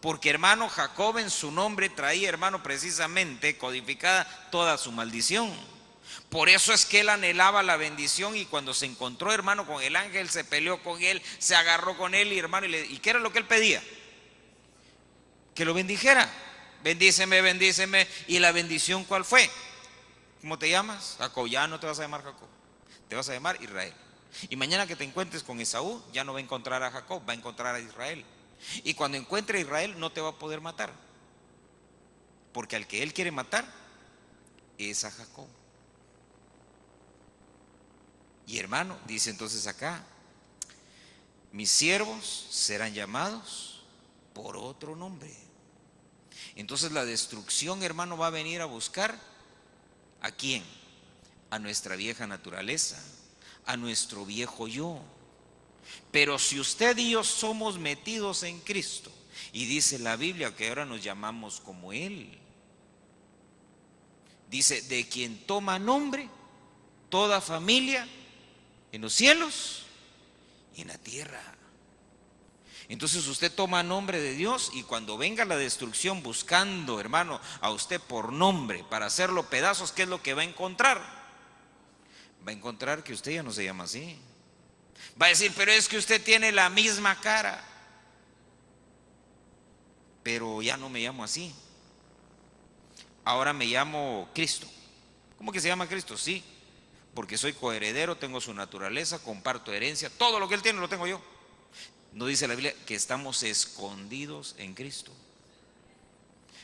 Porque, hermano, Jacob en su nombre traía, hermano, precisamente codificada toda su maldición. Por eso es que él anhelaba la bendición, y cuando se encontró, hermano, con el ángel, se peleó con él, se agarró con él, y hermano, ¿y qué era lo que él pedía? Que lo bendijera. Bendíceme, bendíceme. ¿Y la bendición cuál fue? ¿Cómo te llamas? Jacob. Ya no te vas a llamar Jacob, te vas a llamar Israel. Y mañana que te encuentres con Esaú, ya no va a encontrar a Jacob, va a encontrar a Israel. Y cuando encuentre a Israel, no te va a poder matar, porque al que él quiere matar es a Jacob. Y hermano, dice entonces acá, mis siervos serán llamados por otro nombre. Entonces la destrucción, hermano, va a venir a buscar ¿a quién? A nuestra vieja naturaleza, a nuestro viejo yo. Pero si usted y yo somos metidos en Cristo, y dice la Biblia que ahora nos llamamos como Él, dice, de quien toma nombre toda familia en los cielos y en la tierra. Entonces usted toma nombre de Dios, y cuando venga la destrucción buscando, hermano, a usted por nombre para hacerlo pedazos, ¿qué es lo que va a encontrar? Va a encontrar que usted ya no se llama así. Va a decir, pero es que usted tiene la misma cara, pero ya no me llamo así, ahora me llamo Cristo. ¿Cómo que se llama Cristo? Sí, porque soy coheredero, tengo su naturaleza, comparto herencia, todo lo que Él tiene lo tengo yo. ¿No dice la Biblia que estamos escondidos en Cristo?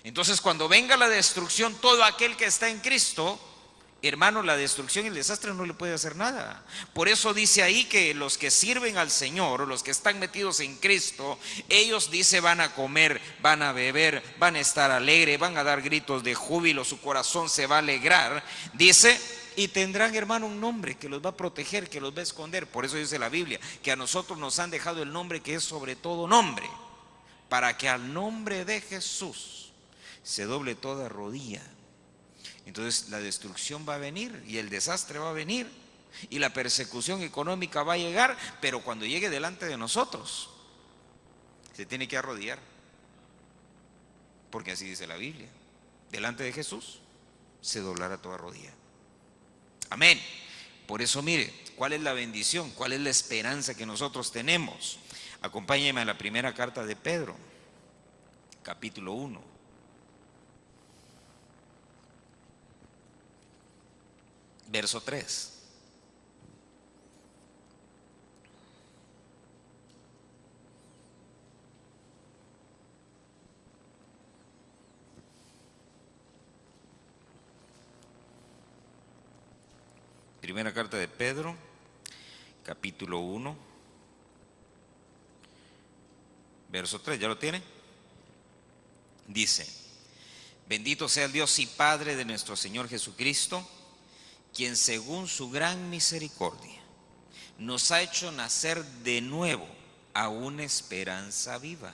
Entonces cuando venga la destrucción, todo aquel que está en Cristo, hermano, la destrucción y el desastre no le puede hacer nada. Por eso dice ahí que los que sirven al Señor, los que están metidos en Cristo, ellos, dice, van a comer, van a beber, van a estar alegres, van a dar gritos de júbilo, su corazón se va a alegrar, dice, y tendrán, hermano, un nombre que los va a proteger, que los va a esconder. Por eso dice la Biblia que a nosotros nos han dejado el nombre que es sobre todo nombre, para que al nombre de Jesús se doble toda rodilla. Entonces la destrucción va a venir, y el desastre va a venir, y la persecución económica va a llegar, pero cuando llegue delante de nosotros, se tiene que arrodillar, porque así dice la Biblia, delante de Jesús se doblará toda rodilla. Amén. Por eso mire, ¿cuál es la bendición? ¿Cuál es la esperanza que nosotros tenemos? Acompáñenme a la primera carta de Pedro, capítulo 1. Verso 3. Primera carta de Pedro, capítulo 1, verso 3, ¿ya lo tiene? Dice: bendito sea el Dios y Padre de nuestro Señor Jesucristo, quien según su gran misericordia nos ha hecho nacer de nuevo a una esperanza viva.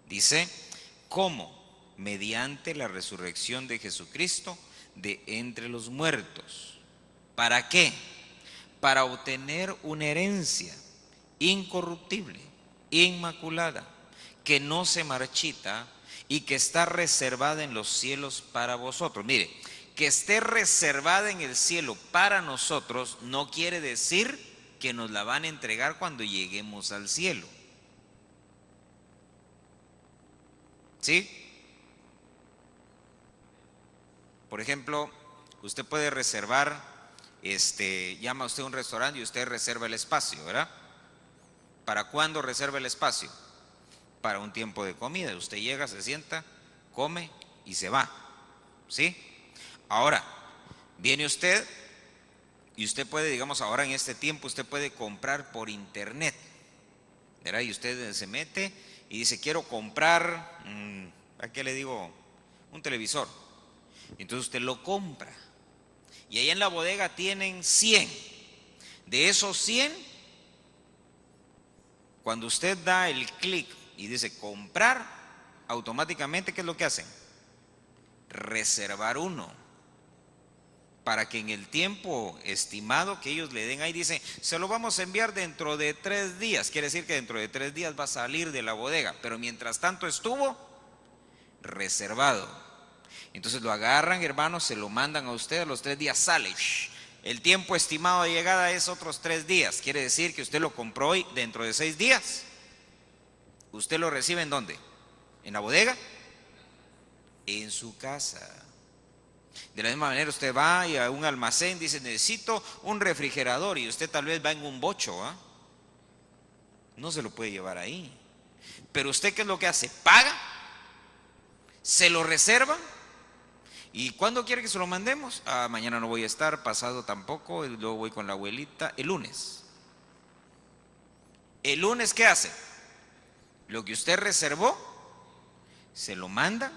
Dice, ¿cómo? Mediante la resurrección de Jesucristo de entre los muertos. ¿Para qué? Para obtener una herencia incorruptible, inmaculada, que no se marchita y que está reservada en los cielos para vosotros. Mire, que esté reservada en el cielo para nosotros no quiere decir que nos la van a entregar cuando lleguemos al cielo. ¿Sí? Por ejemplo, usted puede reservar, llama usted a un restaurante y usted reserva el espacio, ¿verdad? ¿Para cuándo reserva el espacio? Para un tiempo de comida. Usted llega, se sienta, come y se va. ¿Sí? Ahora, viene usted y usted puede, digamos, ahora en este tiempo usted puede comprar por internet, ¿verdad? Y usted se mete y dice, quiero comprar, ¿a qué le digo? Un televisor. Entonces usted lo compra. Y ahí en la bodega tienen 100. De esos 100, cuando usted da el clic y dice comprar, automáticamente, ¿qué es lo que hacen? Reservar uno. Para que en el tiempo estimado que ellos le den ahí, dicen, se lo vamos a enviar dentro de 3 días. Quiere decir que dentro de 3 días va a salir de la bodega. Pero mientras tanto estuvo reservado. Entonces lo agarran, hermanos, se lo mandan a usted, a los 3 días sale. El tiempo estimado de llegada es otros 3 días. Quiere decir que usted lo compró hoy, dentro de 6 días. ¿Usted lo recibe en dónde? ¿En la bodega? En su casa. De la misma manera usted va a un almacén, dice, necesito un refrigerador, y usted tal vez va en un bocho, ¿ah? No se lo puede llevar ahí. Pero usted, ¿qué es lo que hace? Paga, se lo reserva. ¿Y cuándo quiere que se lo mandemos? Mañana no voy a estar, pasado tampoco, luego voy con la abuelita, el lunes. ¿El lunes qué hace? Lo que usted reservó, se lo manda,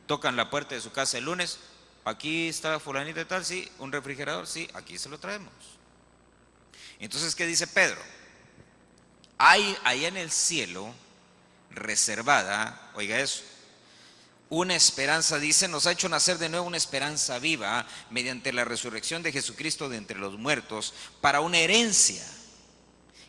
tocan la puerta de su casa el lunes, aquí está fulanita y tal, sí, un refrigerador, sí, aquí se lo traemos. Entonces, ¿qué dice Pedro? Hay allá en el cielo reservada, oiga eso, una esperanza, dice, nos ha hecho nacer de nuevo una esperanza viva mediante la resurrección de Jesucristo de entre los muertos, para una herencia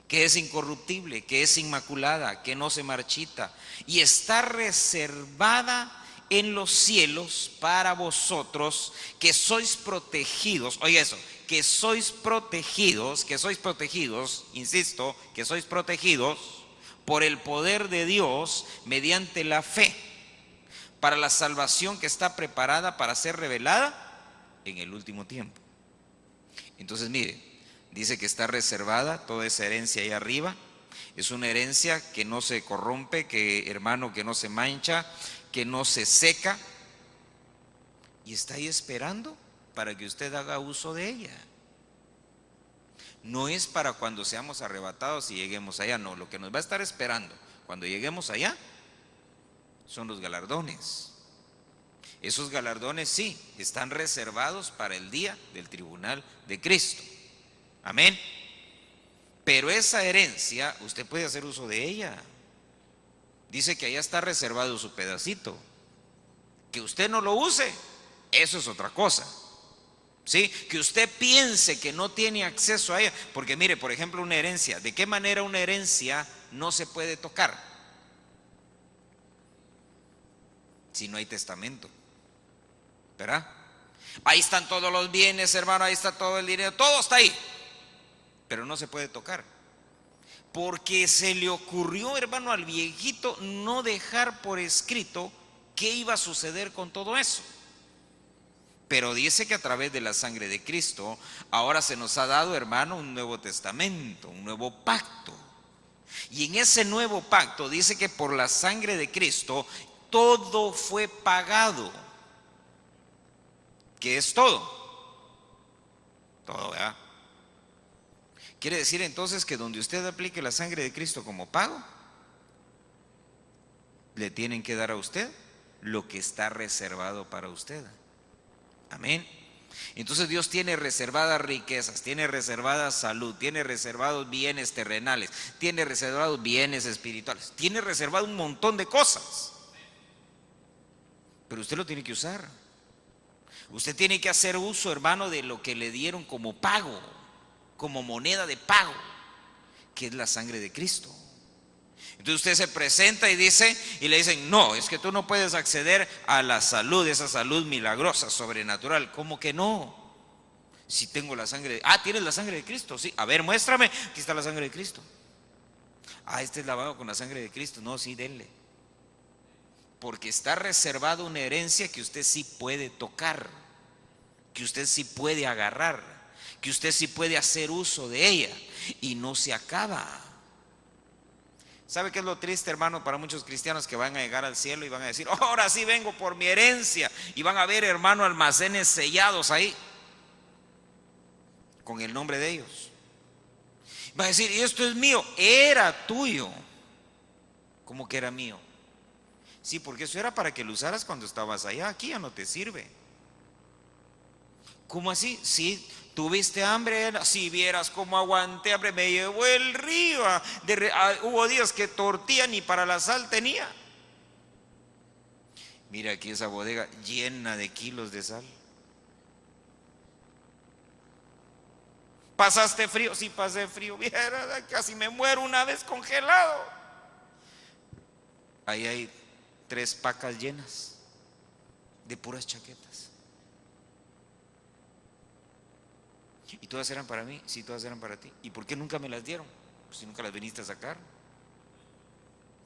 que es incorruptible, que es inmaculada, que no se marchita, y está reservada en los cielos para vosotros, que sois protegidos. Oiga eso, que sois protegidos, insisto, que sois protegidos por el poder de Dios mediante la fe, para la salvación que está preparada para ser revelada en el último tiempo. Entonces mire, dice que está reservada toda esa herencia ahí arriba. Es una herencia que no se corrompe, que, hermano, que no se mancha, que no se seca, y está ahí esperando para que usted haga uso de ella. No es para cuando seamos arrebatados y lleguemos allá, no. Lo que nos va a estar esperando cuando lleguemos allá son los galardones. Esos galardones sí, están reservados para el día del tribunal de Cristo. Amén. Pero esa herencia, usted puede hacer uso de ella. Dice que allá está reservado su pedacito. Que usted no lo use, eso es otra cosa. ¿Sí? Que usted piense que no tiene acceso a ella. Porque mire, por ejemplo, una herencia. ¿De qué manera una herencia no se puede tocar? Si no hay testamento. ¿verdad? Ahí están todos los bienes, hermano, ahí está todo el dinero, todo está ahí, pero no se puede tocar, porque se le ocurrió, hermano, al viejito no dejar por escrito qué iba a suceder con todo eso. Pero dice que a través de la sangre de Cristo ahora se nos ha dado, hermano, un nuevo testamento, un nuevo pacto. Y en ese nuevo pacto dice que por la sangre de Cristo todo fue pagado. ¿Qué es todo? Todo, ¿verdad? Quiere decir entonces que donde usted aplique la sangre de Cristo como pago, le tienen que dar a usted lo que está reservado para usted. Amén. Entonces Dios tiene reservadas riquezas, tiene reservada salud, tiene reservados bienes terrenales, tiene reservados bienes espirituales, tiene reservado un montón de cosas. Pero usted lo tiene que usar. Usted tiene que hacer uso, hermano, de lo que le dieron como pago, como moneda de pago, que es la sangre de Cristo. Entonces usted se presenta y dice, y le dicen, no, es que tú no puedes acceder a la salud, esa salud milagrosa, sobrenatural. ¿Cómo que no? Si tengo la sangre de... ¿tienes la sangre de Cristo? Sí, a ver, muéstrame, aquí está la sangre de Cristo. Este es lavado con la sangre de Cristo. No, sí, denle. Porque está reservada una herencia que usted sí puede tocar, que usted sí puede agarrar, que usted sí puede hacer uso de ella, y no se acaba. ¿Sabe qué es lo triste, hermano, para muchos cristianos que van a llegar al cielo y van a decir, ahora sí vengo por mi herencia? Y van a ver, hermano, almacenes sellados ahí con el nombre de ellos. Va a decir, y esto es mío. Era tuyo. ¿Cómo que era mío? Sí, porque eso era para que lo usaras cuando estabas allá. Aquí ya no te sirve. ¿Cómo así? Sí, tuviste hambre. Si vieras cómo aguanté hambre, me llevó el río. Hubo días que tortilla ni para la sal tenía. Mira aquí esa bodega llena de kilos de sal. ¿Pasaste frío? Sí, pasé frío. Viera, casi me muero una vez congelado. Ahí hay 3 pacas llenas de puras chaquetas. ¿Y todas eran para mí? Sí, todas eran para ti. ¿Y por qué nunca me las dieron? Pues si nunca las viniste a sacar.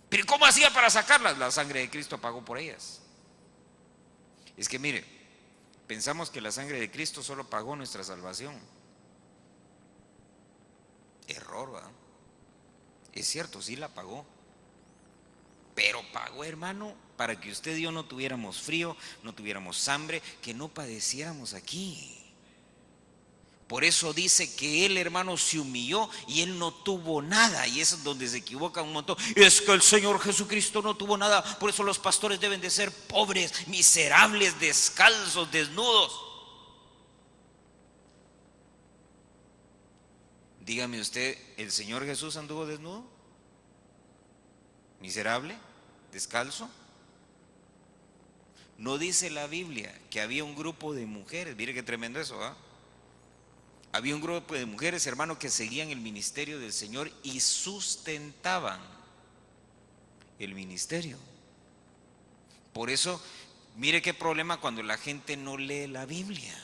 ¿Pero cómo hacía para sacarlas? La sangre de Cristo pagó por ellas. Es que mire, pensamos que la sangre de Cristo solo pagó nuestra salvación. Error, ¿verdad? Es cierto, sí la pagó. Pero pagó, hermano, para que usted y yo no tuviéramos frío, no tuviéramos hambre, que no padeciéramos aquí. Por eso dice que él, hermano, se humilló y él no tuvo nada. Y eso es donde se equivoca un montón. Es que el Señor Jesucristo no tuvo nada. Por eso los pastores deben de ser pobres, miserables, descalzos, desnudos. Dígame usted, ¿el Señor Jesús anduvo desnudo? ¿Miserable? ¿Descalzo? No dice la Biblia que había un grupo de mujeres. Mire qué tremendo eso, ¿ah? Había un grupo de mujeres, hermano, que seguían el ministerio del Señor y sustentaban el ministerio. Por eso, mire qué problema cuando la gente no lee la Biblia.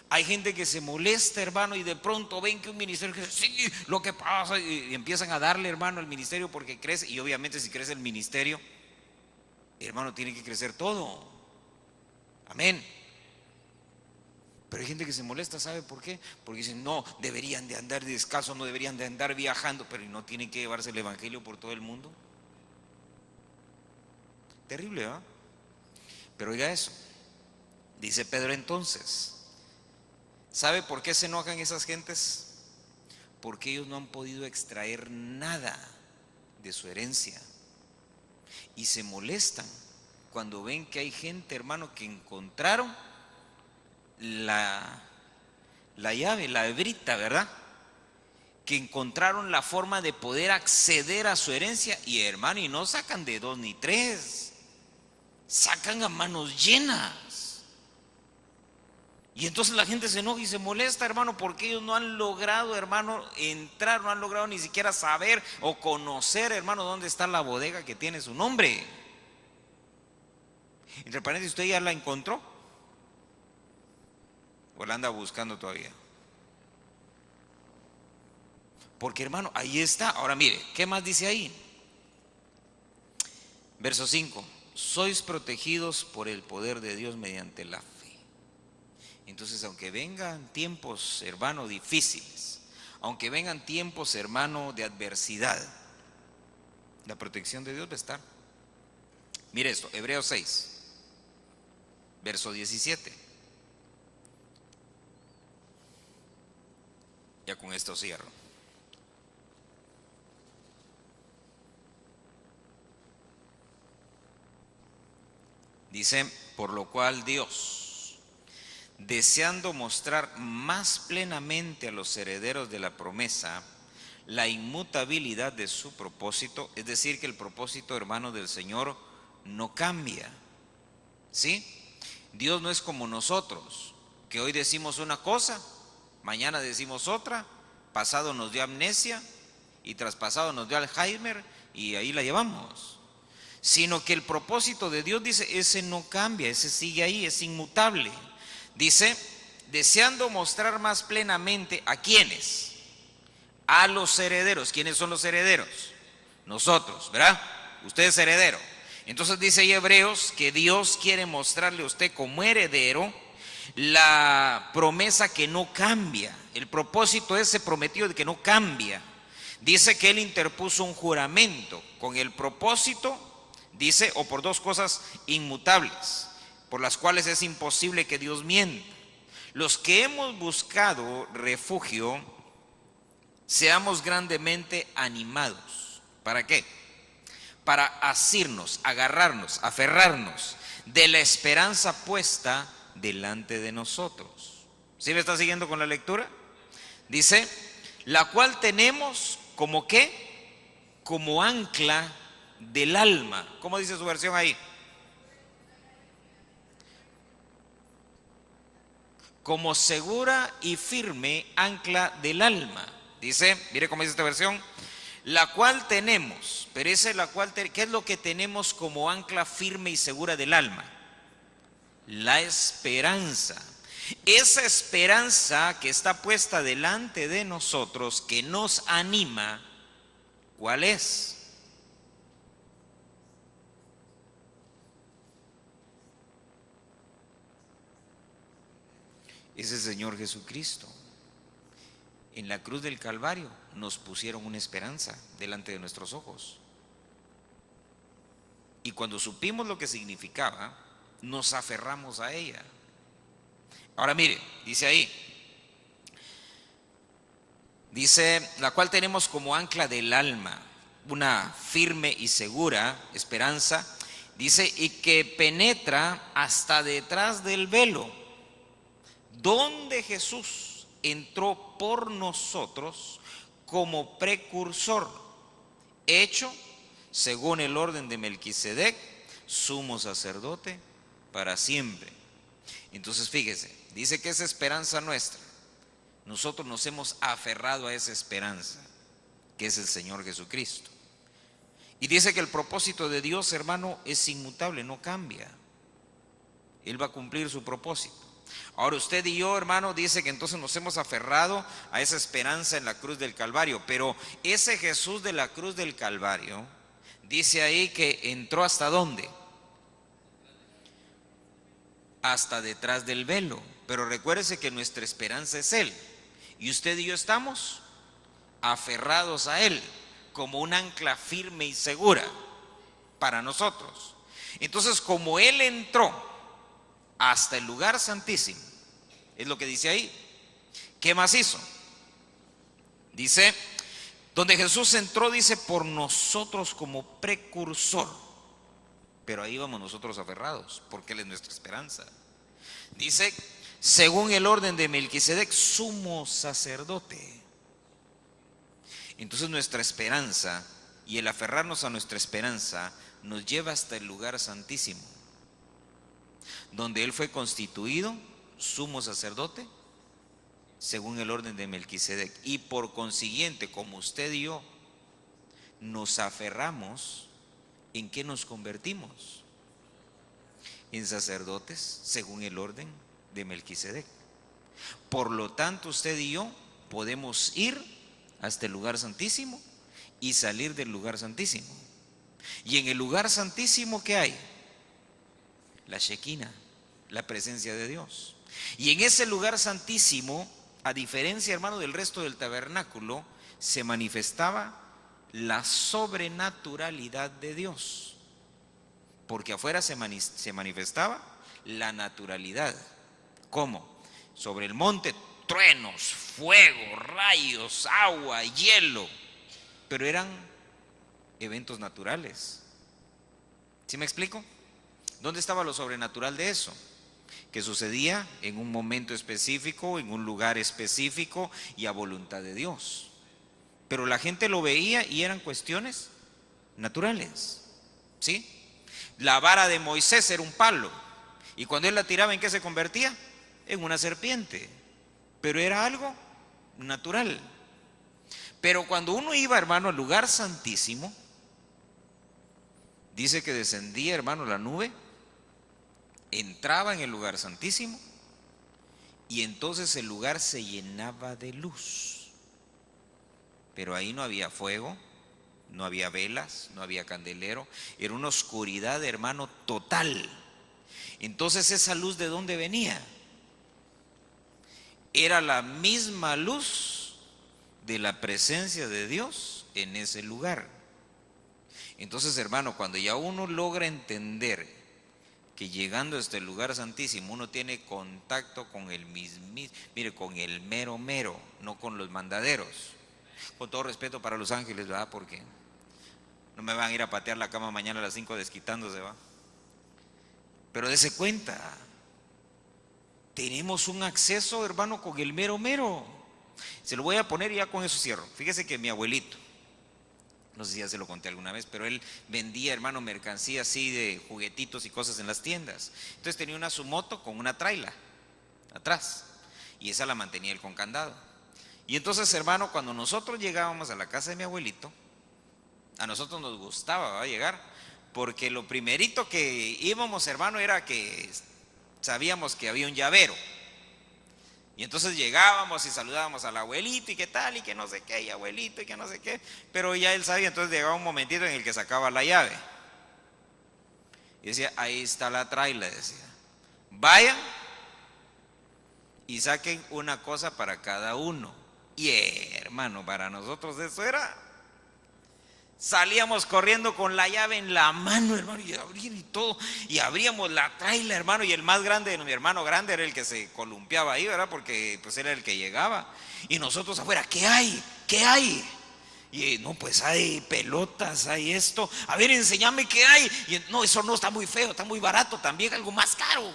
Hay gente que se molesta, hermano, y de pronto ven que un ministerio dice, sí, lo que pasa, y empiezan a darle, hermano, al ministerio porque crece. Y obviamente si crece el ministerio, hermano, tiene que crecer todo. Amén. Pero hay gente que se molesta, ¿sabe por qué? Porque dicen, no, deberían de andar descalzos, no deberían de andar viajando, pero no tienen que llevarse el evangelio por todo el mundo. Terrible, ¿verdad? Pero oiga eso, dice Pedro entonces, ¿sabe por qué se enojan esas gentes? Porque ellos no han podido extraer nada de su herencia y se molestan cuando ven que hay gente, hermano, que encontraron la llave, la hebrita, ¿verdad? Que encontraron la forma de poder acceder a su herencia y, hermano, y no sacan de 2 ni 3, sacan a manos llenas. Y entonces la gente se enoja y se molesta, hermano, porque ellos no han logrado, hermano, entrar, no han logrado ni siquiera saber o conocer, hermano, dónde está la bodega que tiene su nombre. Entre paréntesis, ¿usted ya la encontró? ¿O la anda buscando todavía? Porque hermano, ahí está. Ahora mire, ¿qué más dice ahí? Verso 5. Sois protegidos por el poder de Dios mediante la fe. Entonces, aunque vengan tiempos, hermano, difíciles, aunque vengan tiempos, hermano, de adversidad, la protección de Dios va a estar. Mire esto, Hebreos 6, verso 17. Ya con esto cierro. Dice, por lo cual Dios, deseando mostrar más plenamente a los herederos de la promesa la inmutabilidad de su propósito, es decir, que el propósito, hermano, del Señor no cambia, ¿sí? Dios no es como nosotros, que hoy decimos una cosa, mañana decimos otra, pasado nos dio amnesia y traspasado nos dio Alzheimer y ahí la llevamos. Sino que el propósito de Dios, dice, ese no cambia, ese sigue ahí, es inmutable. Dice, deseando mostrar más plenamente a quienes, a los herederos. ¿Quiénes son los herederos? Nosotros, ¿verdad? Usted es heredero. Entonces dice ahí Hebreos que Dios quiere mostrarle a usted como heredero la promesa que no cambia, el propósito ese prometido de que no cambia. Dice que Él interpuso un juramento con el propósito, dice, o por dos cosas inmutables, por las cuales es imposible que Dios mienta. Los que hemos buscado refugio, seamos grandemente animados. ¿Para qué? Para asirnos, agarrarnos, aferrarnos de la esperanza puesta delante de nosotros. ¿Sí me está siguiendo con la lectura? Dice, la cual tenemos como qué, como ancla del alma. ¿Cómo dice su versión ahí? Como segura y firme ancla del alma. Dice, mire cómo dice esta versión, la cual tenemos, pero esa es la cual, ¿qué es lo que tenemos como ancla firme y segura del alma? La esperanza. Esa esperanza que está puesta delante de nosotros, que nos anima, ¿cuál es? Es el Señor Jesucristo. En la cruz del Calvario nos pusieron una esperanza delante de nuestros ojos. Y cuando supimos lo que significaba, nos aferramos a ella. Ahora mire, dice ahí, dice, la cual tenemos como ancla del alma, una firme y segura esperanza, dice, y que penetra hasta detrás del velo, donde Jesús entró por nosotros como precursor, hecho según el orden de Melquisedec, sumo sacerdote para siempre. Entonces fíjese, dice que esa esperanza nuestra, nosotros nos hemos aferrado a esa esperanza, que es el Señor Jesucristo. Y dice que el propósito de Dios, hermano, es inmutable, no cambia. Él va a cumplir su propósito. Ahora usted y yo, hermano, dice que entonces nos hemos aferrado a esa esperanza en la cruz del Calvario, pero ese Jesús de la cruz del Calvario, dice ahí que entró ¿hasta dónde? Hasta detrás del velo. Pero recuérdese que nuestra esperanza es Él, y usted y yo estamos aferrados a Él como un ancla firme y segura para nosotros. Entonces, como Él entró hasta el lugar santísimo, es lo que dice ahí, ¿qué más hizo? Dice, donde Jesús entró, dice, por nosotros como precursor, pero ahí vamos nosotros aferrados, porque Él es nuestra esperanza. Dice, según el orden de Melquisedec, sumo sacerdote. Entonces nuestra esperanza y el aferrarnos a nuestra esperanza nos lleva hasta el lugar santísimo, donde Él fue constituido sumo sacerdote según el orden de Melquisedec. Y por consiguiente, como usted y yo nos aferramos, ¿en qué nos convertimos? En sacerdotes según el orden de Melquisedec. Por lo tanto, usted y yo podemos ir hasta el lugar santísimo y salir del lugar santísimo. Y en el lugar santísimo, ¿qué hay? La Shekinah, la presencia de Dios. Y en ese lugar santísimo, a diferencia, hermano, del resto del tabernáculo, se manifestaba la sobrenaturalidad de Dios. Porque afuera se manifestaba la naturalidad. ¿Cómo? Sobre el monte, truenos, fuego, rayos, agua, hielo. Pero eran eventos naturales. ¿Sí me explico? ¿Dónde estaba lo sobrenatural de eso? Que sucedía en un momento específico, en un lugar específico y a voluntad de Dios. Pero la gente lo veía y eran cuestiones naturales. ¿Sí? La vara de Moisés era un palo. Y cuando él la tiraba, ¿en qué se convertía? En una serpiente. Pero era algo natural. Pero cuando uno iba, hermano, al lugar santísimo, dice que descendía, hermano, la nube, entraba en el lugar santísimo y entonces el lugar se llenaba de luz. Pero ahí no había fuego, no había velas, no había candelero, era una oscuridad, hermano, total. Entonces, ¿esa luz de dónde venía? Era la misma luz de la presencia de Dios en ese lugar. Entonces, hermano, cuando ya uno logra entender que llegando a este lugar santísimo uno tiene contacto con el mismo, mire, con el mero mero, no con los mandaderos. Con todo respeto para los ángeles, ¿verdad? Porque no me van a ir a patear la cama mañana a las 5 desquitándose, ¿va? Pero dése cuenta, tenemos un acceso, hermano, con el mero mero. Se lo voy a poner y ya con eso cierro. Fíjese que mi abuelito, no sé si ya se lo conté alguna vez, pero él vendía, hermano, mercancía así de juguetitos y cosas en las tiendas. Entonces tenía una su moto con una traila atrás y esa la mantenía él con candado. Y entonces, hermano, cuando nosotros llegábamos a la casa de mi abuelito, a nosotros nos gustaba, ¿va?, llegar, porque lo primerito que íbamos, hermano, era que sabíamos que había un llavero. Y entonces llegábamos y saludábamos al abuelito y qué tal y que no sé qué, y abuelito y que no sé qué. Pero ya él sabía, entonces llegaba un momentito en el que sacaba la llave. Y decía, ahí está la traila, decía. Vayan y saquen una cosa para cada uno. Y hermano, para nosotros eso era... Salíamos corriendo con la llave en la mano, hermano, y abrir y todo, y abríamos la traila, hermano, y el más grande, mi hermano grande, era el que se columpiaba ahí, ¿verdad? Porque pues era el que llegaba, y nosotros afuera, ¿qué hay? ¿Qué hay? Y no, pues hay pelotas, hay esto, a ver, enséñame qué hay. Y no, eso no, está muy feo, está muy barato, también algo más caro.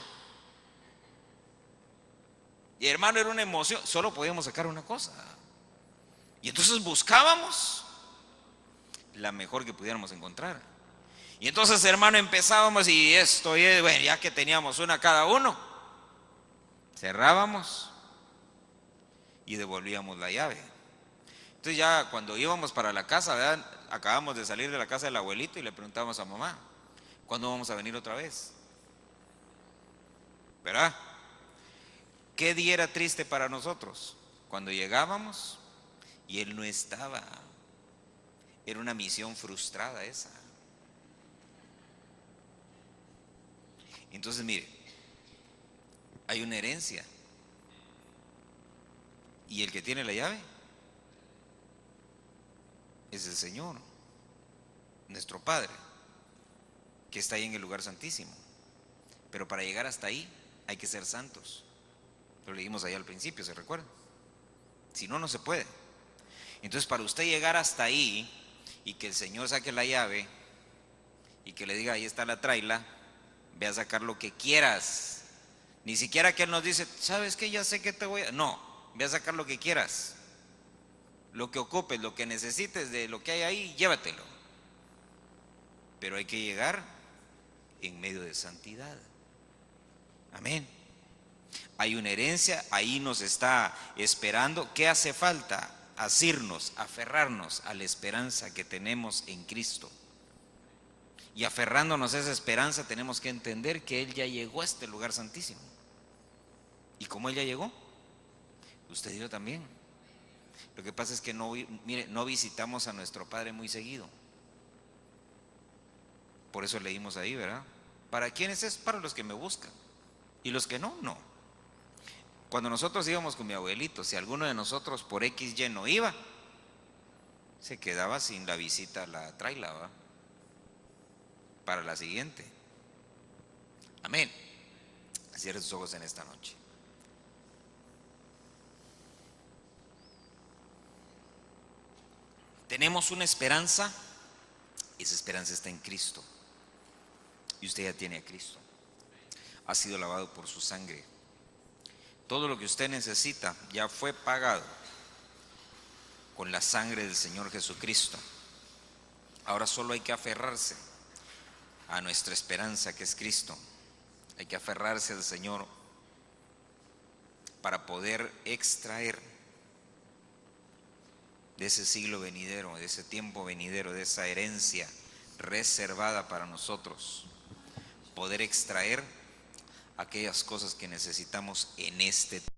Y hermano, era una emoción, solo podíamos sacar una cosa. Y entonces buscábamos la mejor que pudiéramos encontrar. Y entonces, hermano, empezábamos y esto, bueno, ya que teníamos una cada uno, cerrábamos y devolvíamos la llave. Entonces ya cuando íbamos para la casa, ¿verdad?, acabamos de salir de la casa del abuelito y le preguntábamos a mamá, ¿cuándo vamos a venir otra vez? ¿Verdad? ¿Qué día era triste para nosotros? Cuando llegábamos y él no estaba. Era una misión frustrada esa. Entonces, mire, hay una herencia. Y el que tiene la llave es el Señor, nuestro Padre, que está ahí en el lugar santísimo. Pero para llegar hasta ahí hay que ser santos. Lo leímos ahí al principio, ¿se recuerda? Si no, no se puede. Entonces, para usted llegar hasta ahí y que el Señor saque la llave y que le diga, ahí está la traila, ve a sacar lo que quieras. Ni siquiera que Él nos dice, ¿sabes qué? Ya sé que te voy a... No, ve a sacar lo que quieras. Lo que ocupes, lo que necesites de lo que hay ahí, llévatelo. Pero hay que llegar en medio de santidad. Amén. Hay una herencia, ahí nos está esperando. ¿Qué hace falta? Asirnos, aferrarnos a la esperanza que tenemos en Cristo. Y aferrándonos a esa esperanza tenemos que entender que Él ya llegó a este lugar santísimo. ¿Y cómo Él ya llegó? Usted y yo también. Lo que pasa es que mire, no visitamos a nuestro Padre muy seguido. Por eso leímos ahí, ¿verdad? ¿Para quiénes es? Para los que me buscan. Y los que no, no. Cuando nosotros íbamos con mi abuelito, si alguno de nosotros por XY no iba, se quedaba sin la visita a la traila, ¿va? Para la siguiente. Amén. Cierre sus ojos en esta noche. Tenemos una esperanza, y esa esperanza está en Cristo. Y usted ya tiene a Cristo. Ha sido lavado por su sangre. Todo lo que usted necesita ya fue pagado con la sangre del Señor Jesucristo. Ahora solo hay que aferrarse a nuestra esperanza, que es Cristo. Hay que aferrarse al Señor para poder extraer de ese siglo venidero, de ese tiempo venidero, de esa herencia reservada para nosotros, poder extraer aquellas cosas que necesitamos en este tiempo.